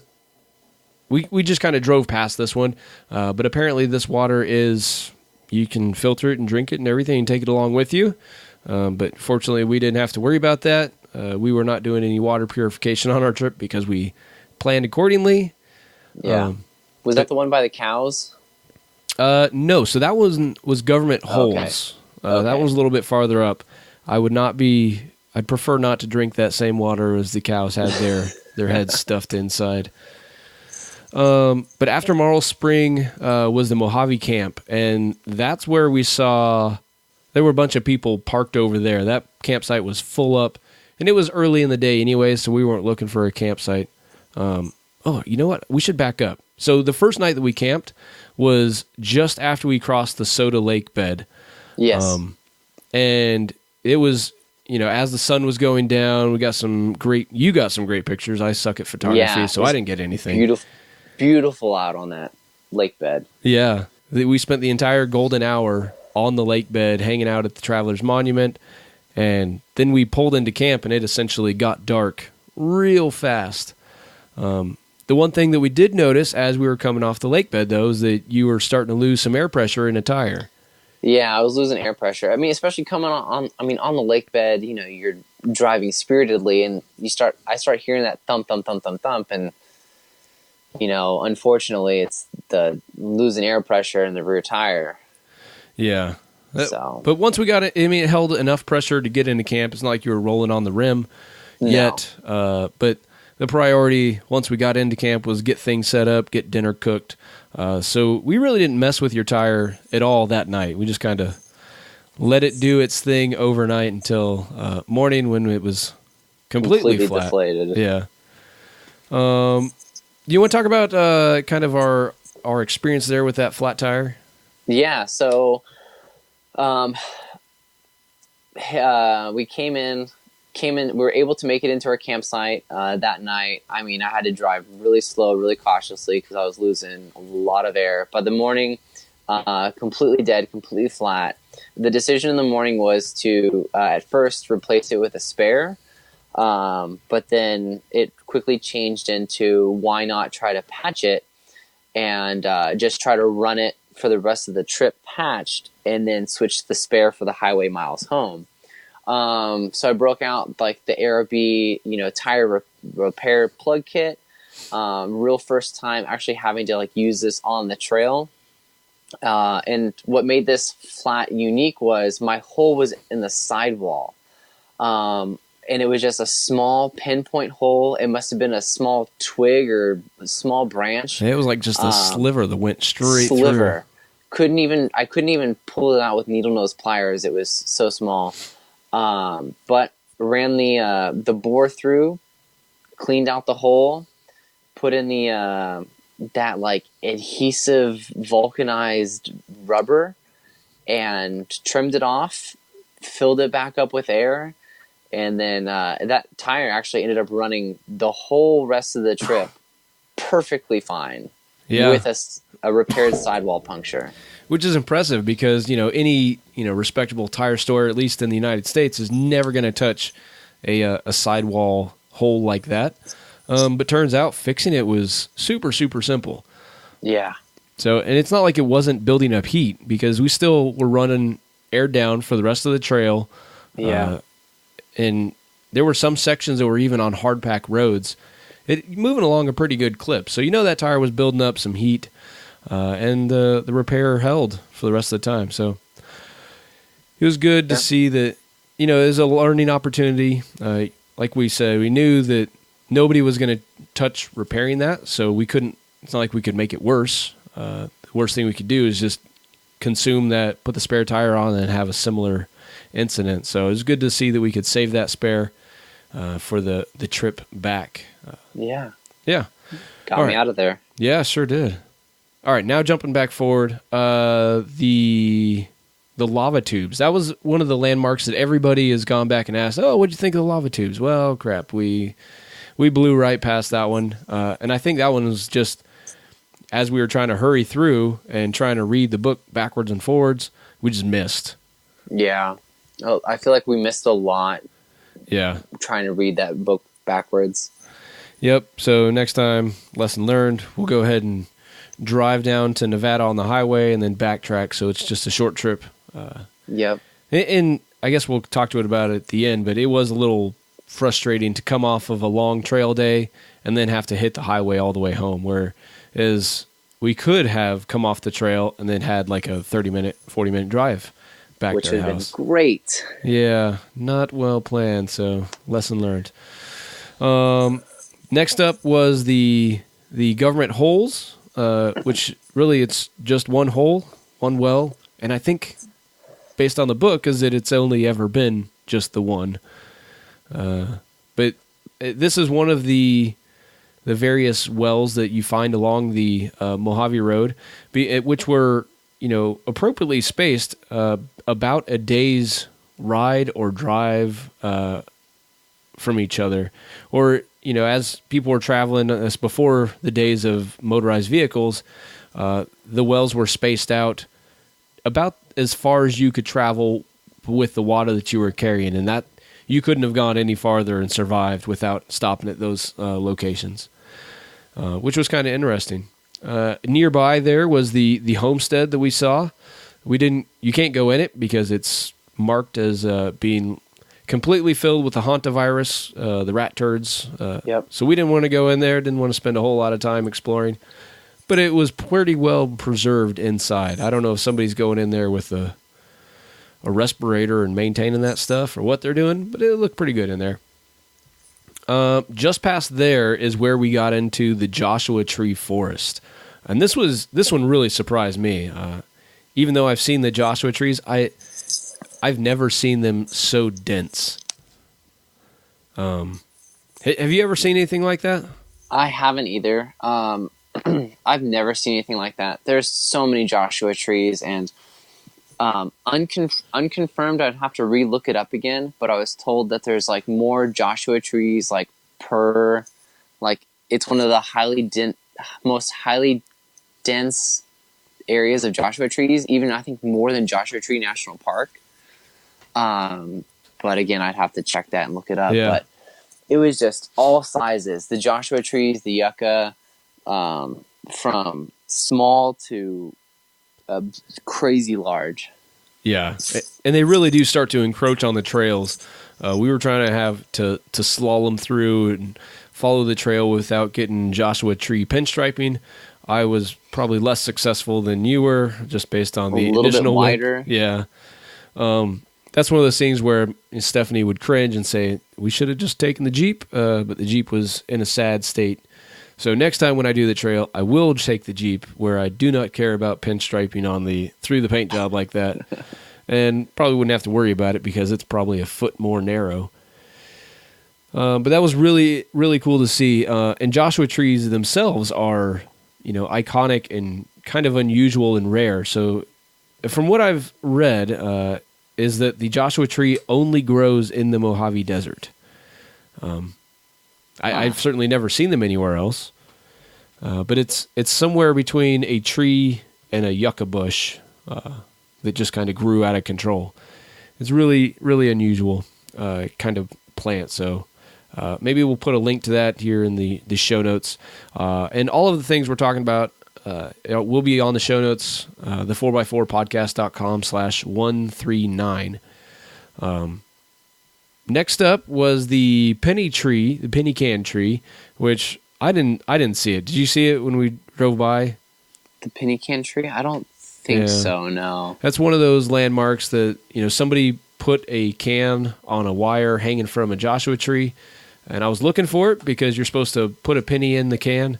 We just kind of drove past this one, but apparently this water is... You can filter it and drink it and everything and take it along with you. But fortunately, we didn't have to worry about that. We were not doing any water purification on our trip because we planned accordingly. Yeah. Was that the one by the cows? No. So that was government holes. Okay. That was a little bit farther up. I'd prefer not to drink that same water as the cows had their heads stuffed inside. But after Marl Spring was the Mojave camp, and that's where we saw there were a bunch of people parked over there. That campsite was full up, and it was early in the day anyway, so we weren't looking for a campsite. You know what? We should back up. So the first night that we camped was just after we crossed the Soda Lake bed. Yes. And it was, as the sun was going down, you got some great pictures. I suck at photography, so I didn't get anything. Beautiful out on that lake bed. Yeah. We spent the entire golden hour on the lake bed hanging out at the Traveler's Monument, and then we pulled into camp, and it essentially got dark real fast. The one thing that we did notice as we were coming off the lake bed, though, is that you were starting to lose some air pressure in a tire. Yeah, I was losing air pressure. I mean, especially coming on the lake bed, you're driving spiritedly, and I start hearing that thump, thump, thump, thump, thump, and unfortunately, it's the losing air pressure in the rear tire. Yeah. So, but once we got it, it held enough pressure to get into camp. It's not like you were rolling on the rim yet. But the priority, once we got into camp, was get things set up, get dinner cooked. So we really didn't mess with your tire at all that night. We just kind of let it do its thing overnight until morning when it was completely flat. Deflated. Yeah. Do you want to talk about kind of our experience there with that flat tire? Yeah, so we came in, we were able to make it into our campsite that night. I mean, I had to drive really slow, really cautiously because I was losing a lot of air. By the morning, completely dead, completely flat. The decision in the morning was to, at first, replace it with a spare. But then it quickly changed into why not try to patch it and just try to run it for the rest of the trip patched and then switch the spare for the highway miles home. So I broke out like the Araby, tire repair plug kit. Real first time actually having to use this on the trail. And what made this flat unique was my hole was in the sidewall. And it was just a small pinpoint hole. It must have been a small twig or a small branch. It was like just a sliver that went straight through. I couldn't even pull it out with needle nose pliers. It was so small. But ran the bore through, cleaned out the hole, put in that adhesive vulcanized rubber, and trimmed it off, filled it back up with air. And then that tire actually ended up running the whole rest of the trip perfectly fine with a repaired sidewall puncture. Which is impressive because, any, respectable tire store, at least in the United States, is never going to touch a sidewall hole like that. But turns out fixing it was super, super simple. Yeah. So, and it's not like it wasn't building up heat because we still were running air down for the rest of the trail. Yeah. And there were some sections that were even on hard pack roads. Moving along a pretty good clip. So that tire was building up some heat, and the repair held for the rest of the time. So it was good to see that, it was a learning opportunity. Like we said, we knew that nobody was going to touch repairing that, so it's not like we could make it worse. The worst thing we could do is just consume that, put the spare tire on, and have a similar incident. So it was good to see that we could save that spare for the trip back. Yeah. Yeah. Got me out of there. Yeah, sure did. All right, now jumping back forward, the lava tubes. That was one of the landmarks that everybody has gone back and asked, oh, what'd you think of the lava tubes? Well, crap, we blew right past that one. And I think that one was just, as we were trying to hurry through and trying to read the book backwards and forwards, we just missed. Yeah. Oh, I feel like we missed a lot. Yeah. Trying to read that book backwards. Yep. So next time, lesson learned, we'll go ahead and drive down to Nevada on the highway and then backtrack. So it's just a short trip. Yep. And I guess we'll talk to it about it at the end, but it was a little frustrating to come off of a long trail day and then have to hit the highway all the way home, whereas we could have come off the trail and then had like a 30-minute, 40-minute drive back which to our would have house. been great. Yeah, not well planned, so lesson learned. Next up was the government holes, which really it's just one hole, one well, and I think based on the book is that it's only ever been just the one. But this is one of the various wells that you find along the Mojave Road, which were, appropriately spaced about a day's ride or drive from each other. Or, as people were traveling, as before the days of motorized vehicles, the wells were spaced out about as far as you could travel with the water that you were carrying, and that you couldn't have gone any farther and survived without stopping at those locations, which was kind of interesting. Nearby there was the homestead that we saw. You can't go in it because it's marked as being completely filled with the hantavirus, the rat turds. Yep. So we didn't want to go in there, didn't want to spend a whole lot of time exploring. But it was pretty well preserved inside. I don't know if somebody's going in there with a respirator and maintaining that stuff or what they're doing, but it looked pretty good in there. Just past there is where we got into the Joshua Tree Forest. And this one really surprised me. Even though I've seen the Joshua trees, I've never seen them so dense. Have you ever seen anything like that? I haven't either. I've never seen anything like that. There's so many Joshua trees, and unconfirmed, I'd have to re-look it up again, but I was told that there's like more Joshua trees it's one of the most highly dense areas of Joshua trees, even I think more than Joshua Tree National Park. But again, I'd have to check that and look it up. Yeah. But it was just all sizes. The Joshua trees, the yucca, from small to crazy large. Yeah, and they really do start to encroach on the trails. We were trying to have to slalom through and follow the trail without getting Joshua Tree pinstriping. I was probably less successful than you were, just based on the little additional bit wider. Yeah, that's one of those things where Stephanie would cringe and say, "We should have just taken the Jeep," but the Jeep was in a sad state. So next time when I do the trail, I will take the Jeep, where I do not care about pinstriping through the paint job like that, and probably wouldn't have to worry about it because it's probably a foot more narrow. But that was really, really cool to see. And Joshua trees themselves are, iconic and kind of unusual and rare. So from what I've read, is that the Joshua tree only grows in the Mojave Desert. I've certainly never seen them anywhere else, but it's somewhere between a tree and a yucca bush that just kind of grew out of control. It's really, really unusual kind of plant. So maybe we'll put a link to that here in the show notes. And all of the things we're talking about will be on the show notes, the 4x4podcast.com/139. Next up was the penny can tree, which I didn't see it. Did you see it when we drove by? The penny can tree? I don't think so, no. That's one of those landmarks that, somebody put a can on a wire hanging from a Joshua tree, and I was looking for it because you're supposed to put a penny in the can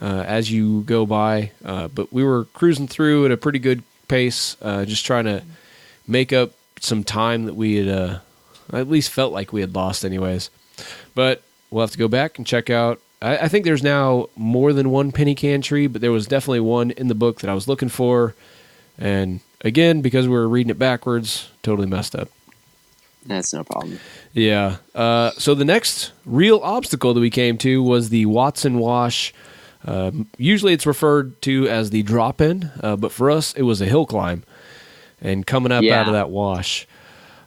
as you go by, but we were cruising through at a pretty good pace, just trying to make up some time that we had at least felt like we had lost anyways. But we'll have to go back and check out I think there's now more than one penny can tree, but there was definitely one in the book that I was looking for. And again, because we were reading it backwards, totally messed up. That's no problem. Yeah. So the next real obstacle that we came to was the Watson Wash. Usually it's referred to as the drop-in, but for us it was a hill climb and coming up out of that wash.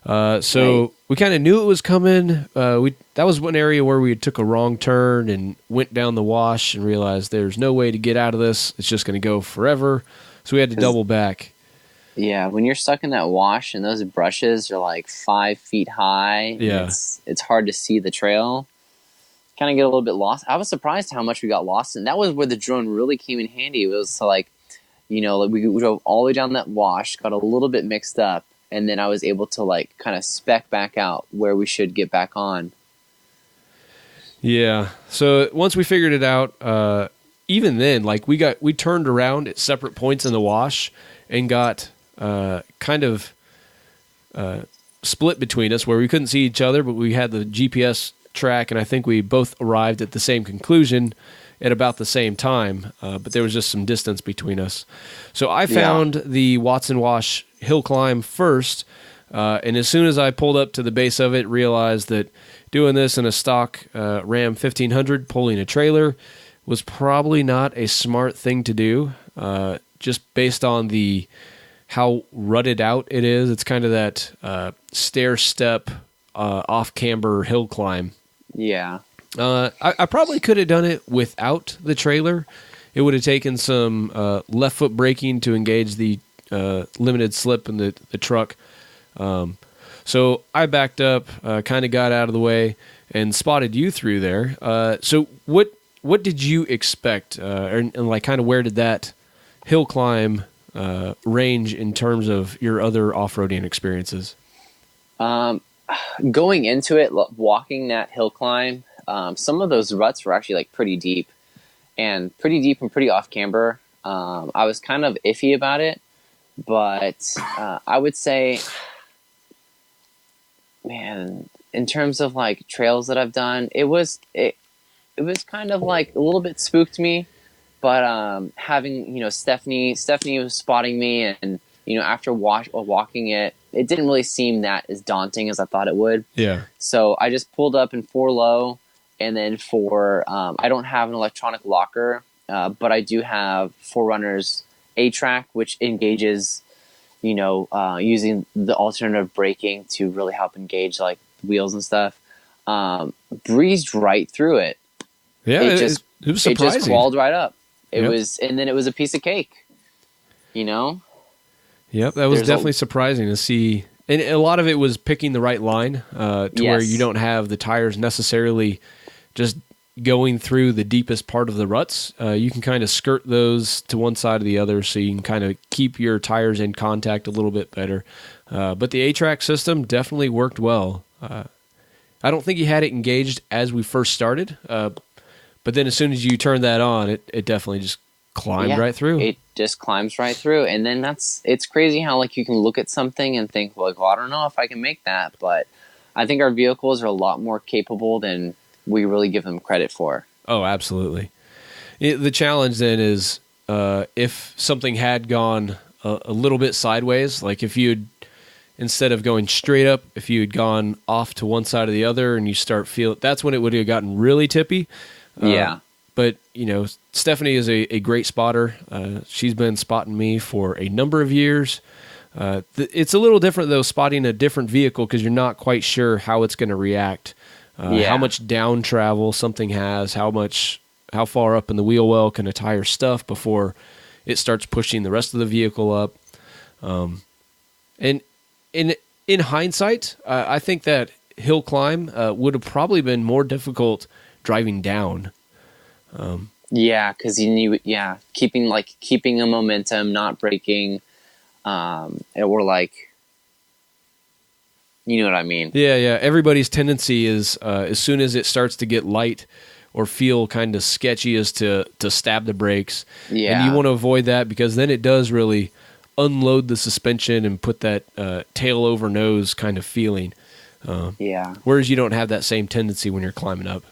So we kind of knew it was coming. That was one area where we took a wrong turn and went down the wash and realized there's no way to get out of this. It's just going to go forever. So we had to double back. Yeah, when you're stuck in that wash and those brushes are like 5 feet high, yeah, it's hard to see the trail. Kind of get a little bit lost. I was surprised how much we got lost, and that was where the drone really came in handy. It was to we drove all the way down that wash, got a little bit mixed up, and then I was able to kind of spec back out where we should get back on. Yeah. So once we figured it out, even then, we turned around at separate points in the wash and got kind of split between us where we couldn't see each other, but we had the GPS track, and I think we both arrived at the same conclusion at about the same time, but there was just some distance between us. So I found the Watson Wash hill climb first, and as soon as I pulled up to the base of it, realized that doing this in a stock Ram 1500 pulling a trailer was probably not a smart thing to do, just based on how rutted out it is. It's kind of that stair step off camber hill climb. Yeah. I probably could have done it without the trailer. It would have taken some left foot braking to engage the limited slip in the truck. So I backed up, kind of got out of the way, and spotted you through there. So what did you expect, and kind of where did that hill climb range in terms of your other off-roading experiences? Going into it, walking that hill climb, some of those ruts were actually pretty deep and pretty off camber. I was kind of iffy about it, but I would say, man, in terms of trails that I've done, it was kind of a little bit spooked me, but having Stephanie was spotting me, and after walking it didn't really seem that as daunting as I thought it would. Yeah. So I just pulled up in 4 low, and then I don't have an electronic locker, but I do have Forerunner's A-Track, which engages, using the alternative braking to really help engage wheels and stuff. Breezed right through it. Yeah, it was surprising. It just crawled right up. Yep. And then it was a piece of cake, Yep, that was definitely surprising to see. And a lot of it was picking the right line to where you don't have the tires necessarily just going through the deepest part of the ruts. You can kind of skirt those to one side or the other so you can kind of keep your tires in contact a little bit better. But the A-Track system definitely worked well. I don't think you had it engaged as we first started, but then as soon as you turn that on, it definitely just climbed right through. It just climbs right through. And then it's crazy how you can look at something and think, well, I don't know if I can make that, but I think our vehicles are a lot more capable than we really give them credit for. Oh, absolutely. The challenge then is if something had gone a little bit sideways, if you'd, instead of going straight up, if you had gone off to one side or the other and you start feeling, that's when it would have gotten really tippy. Yeah. But, Stephanie is a great spotter. She's been spotting me for a number of years. It's a little different, though, spotting a different vehicle because you're not quite sure how it's going to react, how much down travel something has, how far up in the wheel well can a tire stuff before it starts pushing the rest of the vehicle up. And in hindsight, I think that hill climb would have probably been more difficult driving down. Because keeping a momentum, not braking, or you know what I mean? Yeah. Everybody's tendency is as soon as it starts to get light or feel kind of sketchy is to stab the brakes. Yeah. And you want to avoid that because then it does really unload the suspension and put that tail over nose kind of feeling. Whereas you don't have that same tendency when you're climbing up.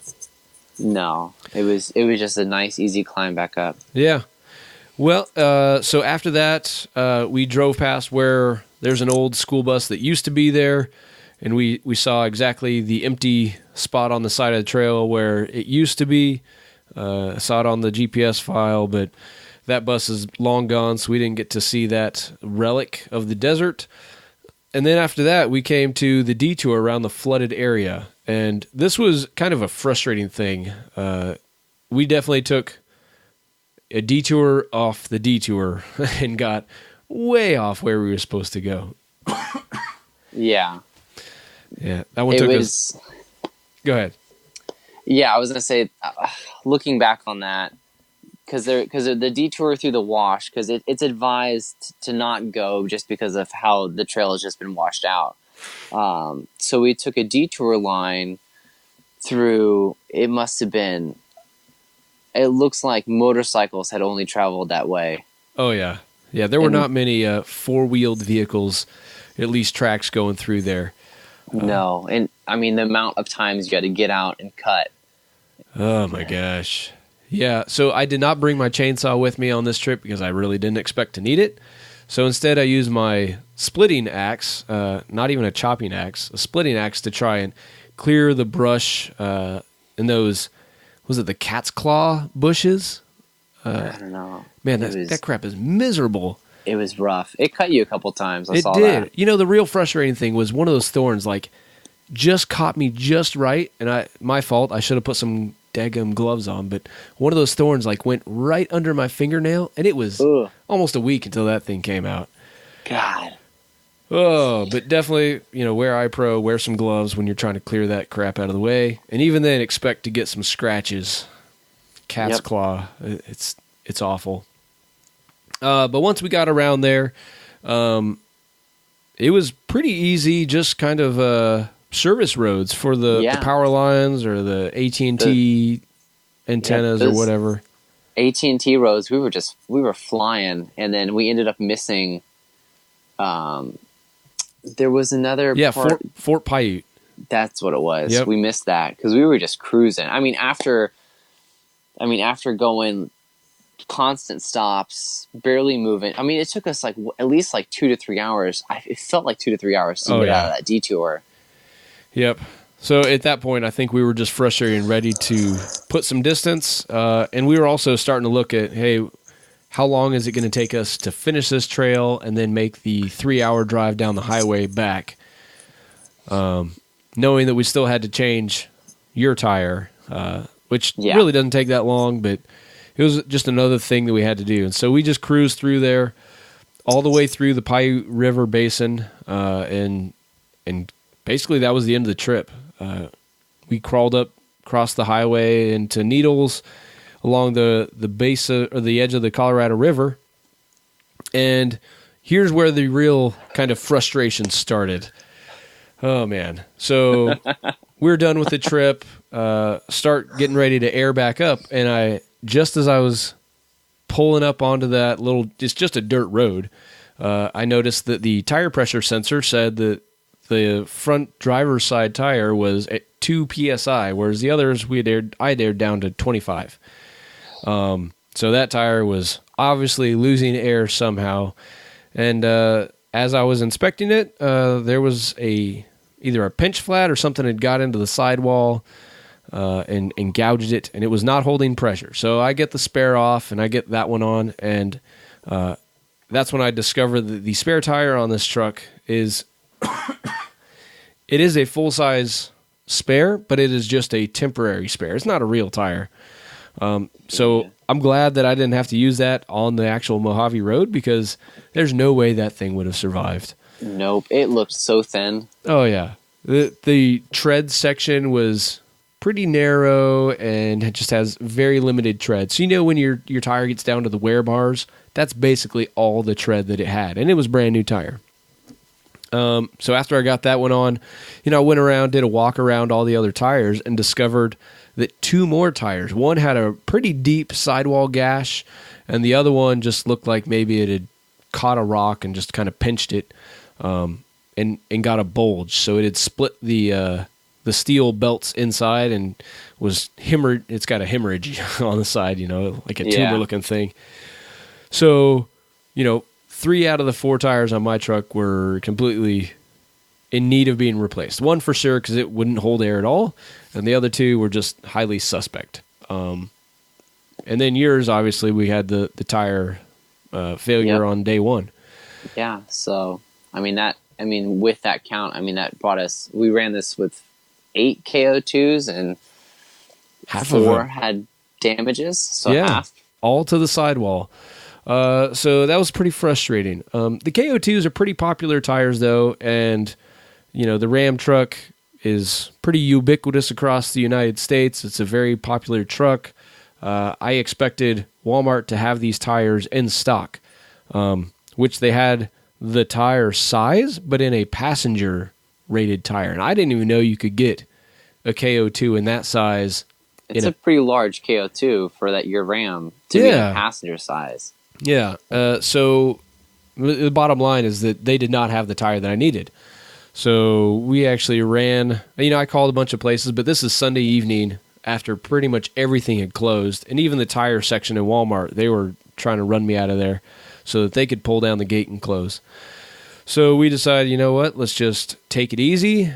No, it was just a nice, easy climb back up. Yeah. Well, so after that, we drove past where there's an old school bus that used to be there, and we saw exactly the empty spot on the side of the trail where it used to be. Saw it on the GPS file, but that bus is long gone, so we didn't get to see that relic of the desert. And then after that, we came to the detour around the flooded area, and this was kind of a frustrating thing. We definitely took a detour off the detour and got way off where we were supposed to go. Yeah. Yeah, that one took us. Go ahead. Yeah, I was gonna say, looking back on that, because the detour through the wash, because it's advised to not go just because of how the trail has just been washed out. So we took a detour line through. It must have been. It looks like motorcycles had only traveled that way. Oh yeah, yeah. There were not many four-wheeled vehicles, at least tracks going through there. No, and I mean the amount of times you had to get out and cut. Oh my gosh. Yeah, so I did not bring my chainsaw with me on this trip because I really didn't expect to need it. So instead I used my splitting axe, not even a chopping axe, a splitting axe to try and clear the brush in those, was it the cat's claw bushes? I don't know. Man, that crap is miserable. It was rough. It cut you a couple times. I saw did. that. You know, the real frustrating thing was one of those thorns, like, just caught me just right, and my fault. I should have put some daggum gloves on, but one of those thorns, like, went right under my fingernail, and it was almost a week until that thing came out. God. Oh, but definitely, you know, wear some gloves when you're trying to clear that crap out of the way, and even then, expect to get some scratches. Cat's claw, it's awful. But once we got around there, it was pretty easy, just kind of service roads for the power lines or the AT&T antennas or whatever. AT&T roads, we were flying, and then we ended up missing. There was another part. Fort Piute. That's what it was. Yep. We missed that because we were just cruising. I mean, after going constant stops, barely moving. I mean, it took us at least 2 to 3 hours. It felt like 2 to 3 hours to get out of that detour. Yep. So at that point, I think we were just frustrated and ready to put some distance. And we were also starting to look at, hey, how long is it going to take us to finish this trail and then make the 3-hour drive down the highway back? Knowing that we still had to change your tire, which really doesn't take that long, but it was just another thing that we had to do. And so we just cruised through there all the way through the Piute River basin, and basically that was the end of the trip. We crawled up across the highway into Needles along the base or the edge of the Colorado River. And here's where the real kind of frustration started. Oh man. So we're done with the trip, start getting ready to air back up. And just as I was pulling up onto that it's just a dirt road, I noticed that the tire pressure sensor said that the front driver's side tire was at 2 PSI, whereas the others I'd aired down to 25. So that tire was obviously losing air somehow. And as I was inspecting it, there was either a pinch flat or something had got into the sidewall and gouged it, and it was not holding pressure. So I get the spare off, and I get that one on, and that's when I discovered that the spare tire on this truck is it is a full-size spare, but it is just a temporary spare. It's not a real tire. So I'm glad that I didn't have to use that on the actual Mojave Road because there's no way that thing would have survived. Nope, it looked so thin. Oh yeah, the tread section was pretty narrow and it just has very limited tread. So you know when your tire gets down to the wear bars, that's basically all the tread that it had, and it was brand new tire. So after I got that one on, I went around, did a walk around all the other tires, and discovered that 2 more tires. One had a pretty deep sidewall gash, and the other one just looked like maybe it had caught a rock and just kind of pinched it, and got a bulge. So it had split the the steel belts inside and was it's got a hemorrhage on the side, like a tumor looking thing. So, 3 out of the 4 tires on my truck were completely in need of being replaced. One for sure because it wouldn't hold air at all, and the other 2 were just highly suspect. And then yours, obviously, we had the tire failure on day 1. Yeah, so with that count, that brought us. We ran this with 8 KO2s and half 4 had damages. So half, all to the sidewall. So that was pretty frustrating. The KO2s are pretty popular tires, though, and the Ram truck is pretty ubiquitous across the United States. It's a very popular truck. I expected Walmart to have these tires in stock, which they had the tire size, but in a passenger rated tire. And I didn't even know you could get a KO2 in that size. It's a pretty large KO2 for your Ram to be a passenger size. Yeah. So the bottom line is that they did not have the tire that I needed. So we actually ran, I called a bunch of places, but this is Sunday evening after pretty much everything had closed. And even the tire section in Walmart, they were trying to run me out of there so that they could pull down the gate and close. So we decided, let's just take it easy,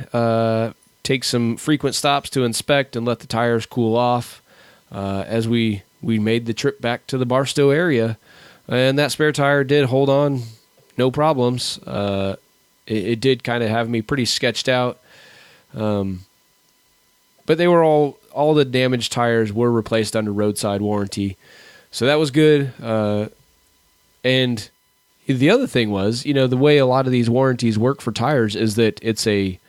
take some frequent stops to inspect and let the tires cool off as we made the trip back to the Barstow area. And that spare tire did hold on, no problems. It did kind of have me pretty sketched out. But they were all the damaged tires were replaced under roadside warranty. So that was good. And the other thing was, the way a lot of these warranties work for tires is that it's a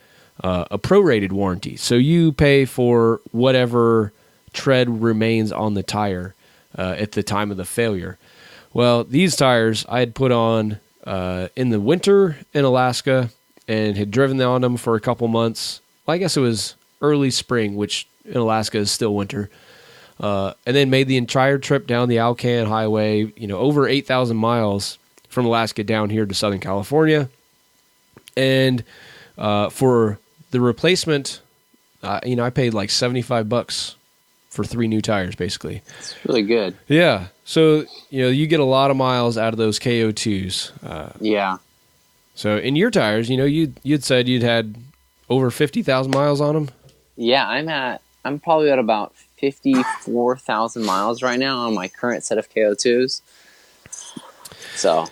prorated warranty. So you pay for whatever tread remains on the tire at the time of the failure. Well, these tires I had put on in the winter in Alaska and had driven on them for a couple months. Well, I guess it was early spring, which in Alaska is still winter. And then made the entire trip down the Alcan Highway, over 8,000 miles from Alaska down here to Southern California. And for the replacement, I paid like $75 for 3 new tires, basically. It's really good. Yeah. So, you get a lot of miles out of those KO2s. Yeah. So in your tires, you'd said you'd had over 50,000 miles on them? Yeah, I'm probably at about 54,000 miles right now on my current set of KO2s. So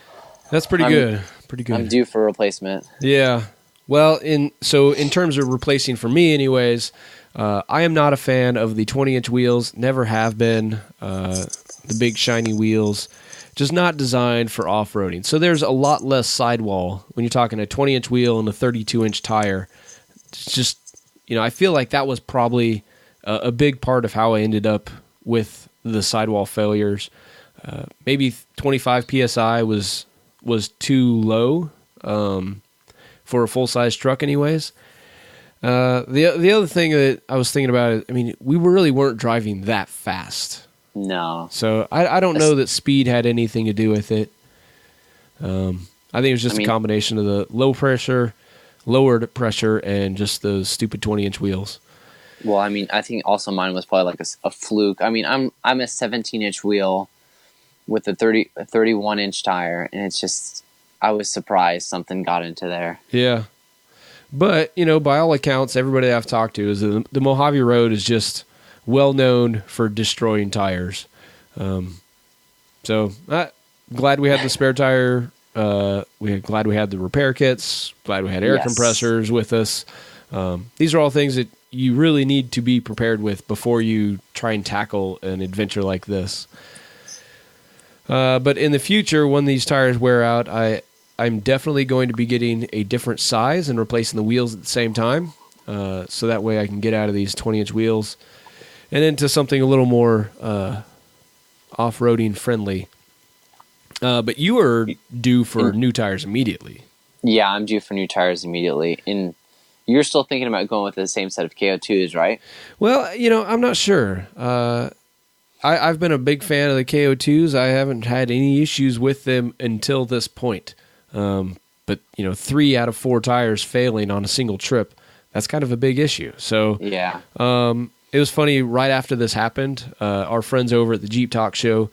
that's pretty good. Pretty good. I'm due for replacement. Yeah. Well, in terms of replacing for me anyways, I am not a fan of the 20-inch wheels, never have been. The big shiny wheels, just not designed for off-roading. So there's a lot less sidewall when you're talking a 20-inch wheel and a 32-inch tire. It's just, I feel like that was probably a big part of how I ended up with the sidewall failures. Maybe 25 PSI was too low for a full-size truck anyways. The other thing that I was thinking about is, we really weren't driving that fast. No. So I don't know that speed had anything to do with it. I think it was just a combination of the lowered pressure, and just those stupid 20-inch wheels. Well, I think also mine was probably like a fluke. I'm a 17-inch wheel with a 31-inch tire, and it's just, I was surprised something got into there. Yeah. But, by all accounts, everybody I've talked to is the Mojave Road is just well known for destroying tires. So glad we had the spare tire. Glad we had the repair kits. Glad we had air compressors with us. These are all things that you really need to be prepared with before you try and tackle an adventure like this. But in the future, when these tires wear out, I'm definitely going to be getting a different size and replacing the wheels at the same time. So that way I can get out of these 20-inch wheels and into something a little more off-roading friendly. But you are due for new tires immediately. Yeah, I'm due for new tires immediately. And you're still thinking about going with the same set of KO2s, right? Well, I'm not sure. I've been a big fan of the KO2s. I haven't had any issues with them until this point. But 3 out of 4 tires failing on a single trip, that's kind of a big issue. So Yeah. it was funny, right after this happened, our friends over at the Jeep Talk Show,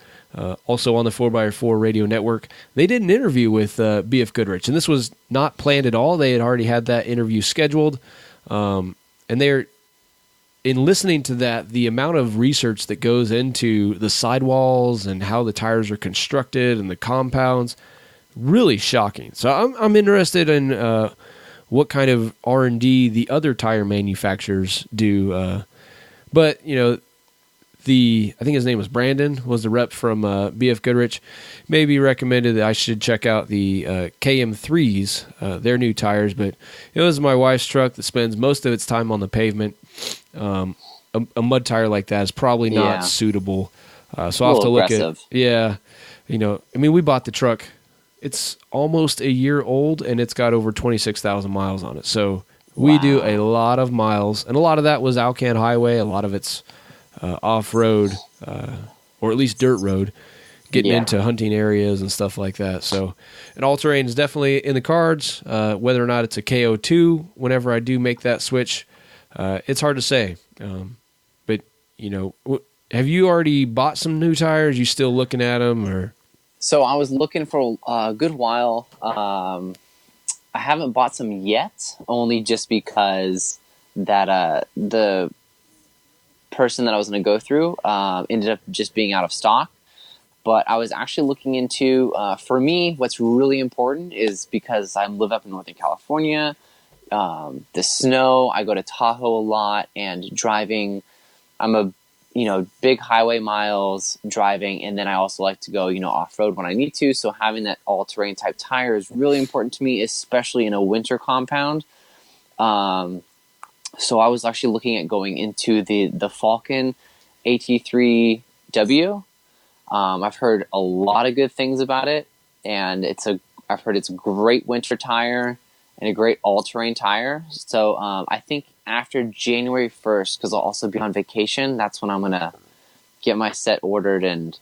also on the 4x4 radio network, they did an interview with B.F. Goodrich, and this was not planned at all. They had already had that interview scheduled, and they're, in listening to that, the amount of research that goes into the sidewalls and how the tires are constructed and the compounds, really shocking. So I'm interested in what kind of R&D the other tire manufacturers do. But, you know, I think his name was Brandon, was the rep from BF Goodrich, maybe recommended that I should check out the KM3s, their new tires. But it was my wife's truck that spends most of its time on the pavement. A mud tire like that is probably not suitable. So I'll have to look at, you know, I mean, we bought the truck. It's almost a year old, and it's got over 26,000 miles on it. So we do a lot of miles, and a lot of that was Alcan Highway. A lot of it's off-road, or at least dirt road, getting into hunting areas and stuff like that. So an all-terrain is definitely in the cards. Whether or not it's a KO2, whenever I do make that switch, it's hard to say. But, you know, have you already bought some new tires? You still looking at them, or? So I was looking for a good while. I haven't bought some yet, only just because that the person that I was going to go through ended up just being out of stock. But I was actually looking into, for me, what's really important is because I live up in Northern California, the snow, I go to Tahoe a lot, and driving, I'm a, you know, big highway miles driving, and then I also like to go, you know, off-road when I need to. So having that all-terrain type tire is really important to me, especially in a winter compound. So I was actually looking at going into the Falcon AT3W. I've heard a lot of good things about it, and I've heard it's a great winter tire and a great all-terrain tire. So I think after January 1st, because I'll also be on vacation, that's when I'm going to get my set ordered and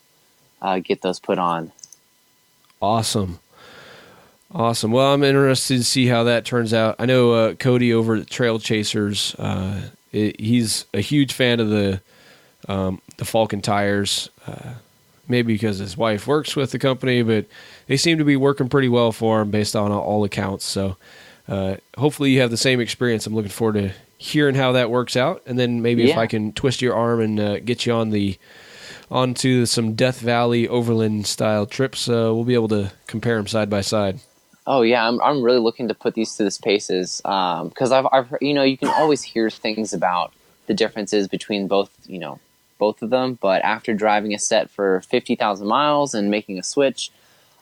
get those put on. Awesome. Well, I'm interested to see how that turns out. I know Cody over at Trail Chasers, he's a huge fan of the Falcon tires, maybe because his wife works with the company, but they seem to be working pretty well for him based on all accounts. So hopefully you have the same experience. I'm looking forward to hearing how that works out, and then maybe if I can twist your arm and get you onto some Death Valley overland style trips, we'll be able to compare them side by side. Oh yeah, I'm really looking to put these to the paces, because I've heard, you know, you can always hear things about the differences between both of them, but after driving a set for 50,000 miles and making a switch,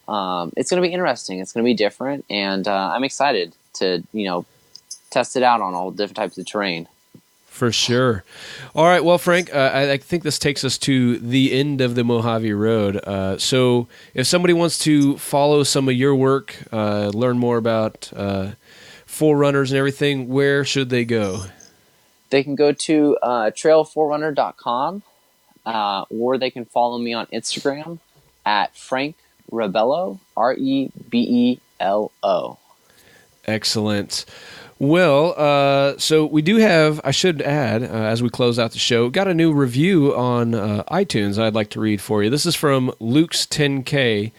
it's going to be interesting. It's going to be different, and I'm excited to, you know, test it out on all different types of terrain. For sure. All right. Well, Frank, I think this takes us to the end of the Mojave Road. So if somebody wants to follow some of your work, learn more about Forerunners and everything, where should they go? They can go to trailforerunner.com, or they can follow me on Instagram at Frank Rebello, Rebelo. Excellent. Well, so we do have, I should add, as we close out the show, got a new review on iTunes I'd like to read for you. This is from Luke's 10K.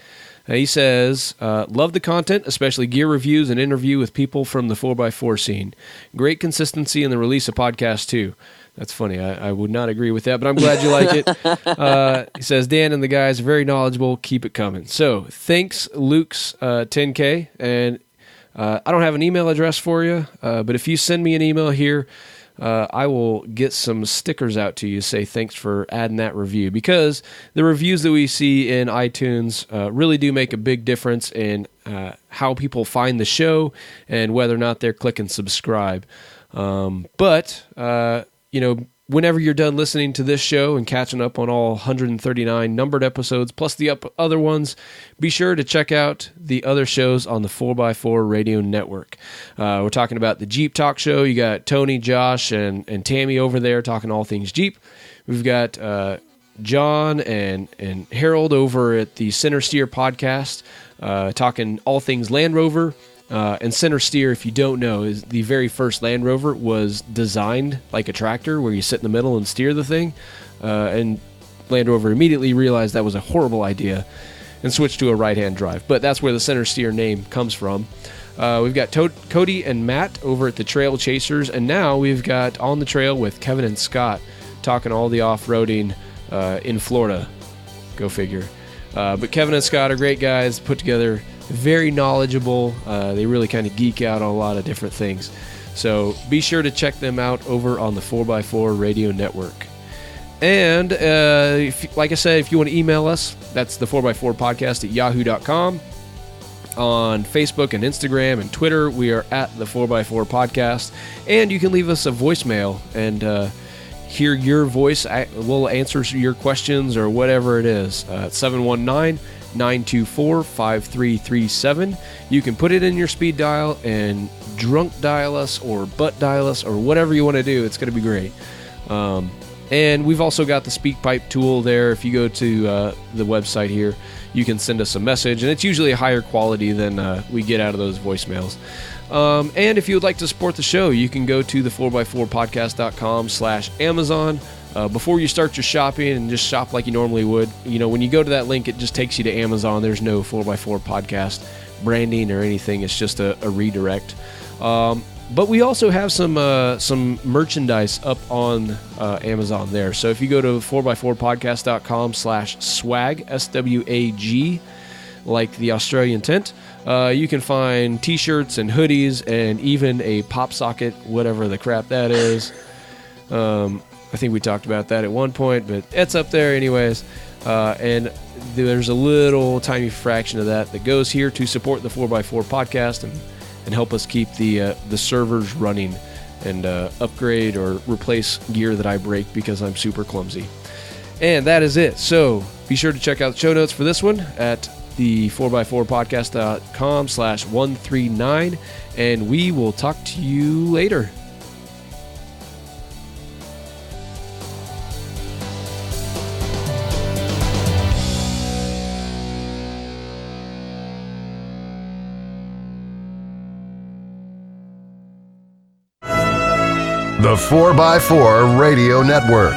He says, love the content, especially gear reviews and interview with people from the 4x4 scene. Great consistency in the release of podcasts, too. That's funny. I would not agree with that, but I'm glad you like it. He says, Dan and the guys are very knowledgeable. Keep it coming. So thanks, Luke's 10K. And I don't have an email address for you, but if you send me an email here, I will get some stickers out to you, say thanks for adding that review, because the reviews that we see in iTunes really do make a big difference in how people find the show and whether or not they're clicking subscribe. But you know, whenever you're done listening to this show and catching up on all 139 numbered episodes, plus the other ones, be sure to check out the other shows on the 4x4 Radio Network. We're talking about the Jeep Talk Show. You got Tony, Josh, and Tammy over there talking all things Jeep. We've got John and Harold over at the Center Steer Podcast talking all things Land Rover. And center steer, if you don't know, is the very first Land Rover was designed like a tractor where you sit in the middle and steer the thing. And Land Rover immediately realized that was a horrible idea and switched to a right-hand drive. But that's where the center steer name comes from. We've got Cody and Matt over at the Trail Chasers, and now we've got On the Trail with Kevin and Scott talking all the off-roading in Florida. Go figure. But Kevin and Scott are great guys, put together, very knowledgeable. They really kind of geek out on a lot of different things. So be sure to check them out over on the 4x4 Radio Network. And like I said, if you want to email us, that's the 4x4 podcast at yahoo.com. On Facebook and Instagram and Twitter, we are at the 4x4 podcast. And you can leave us a voicemail and hear your voice. We'll answer your questions or whatever it is. 719-924-5337. You can put it in your speed dial and drunk dial us or butt dial us or whatever you want to do. It's going to be great. And we've also got the SpeakPipe tool there. If you go to the website here, you can send us a message, and it's usually a higher quality than we get out of those voicemails. And if you would like to support the show, you can go to the 4x4podcast.com/Amazon. Before you start your shopping, and just shop like you normally would. You know, when you go to that link, it just takes you to Amazon. There's no 4x4 podcast branding or anything. It's just a redirect. But we also have some merchandise up on Amazon there. So if you go to 4x4podcast.com/swag, SWAG, like the Australian tent, you can find t-shirts and hoodies and even a pop socket, whatever the crap that is. I think we talked about that at one point, but it's up there anyways. And there's a little tiny fraction of that goes here to support the 4x4 podcast and help us keep the servers running and upgrade or replace gear that I break because I'm super clumsy. And that is it. So be sure to check out the show notes for this one at the 4x4podcast.com/139, and we will talk to you later. The 4x4 Radio Network.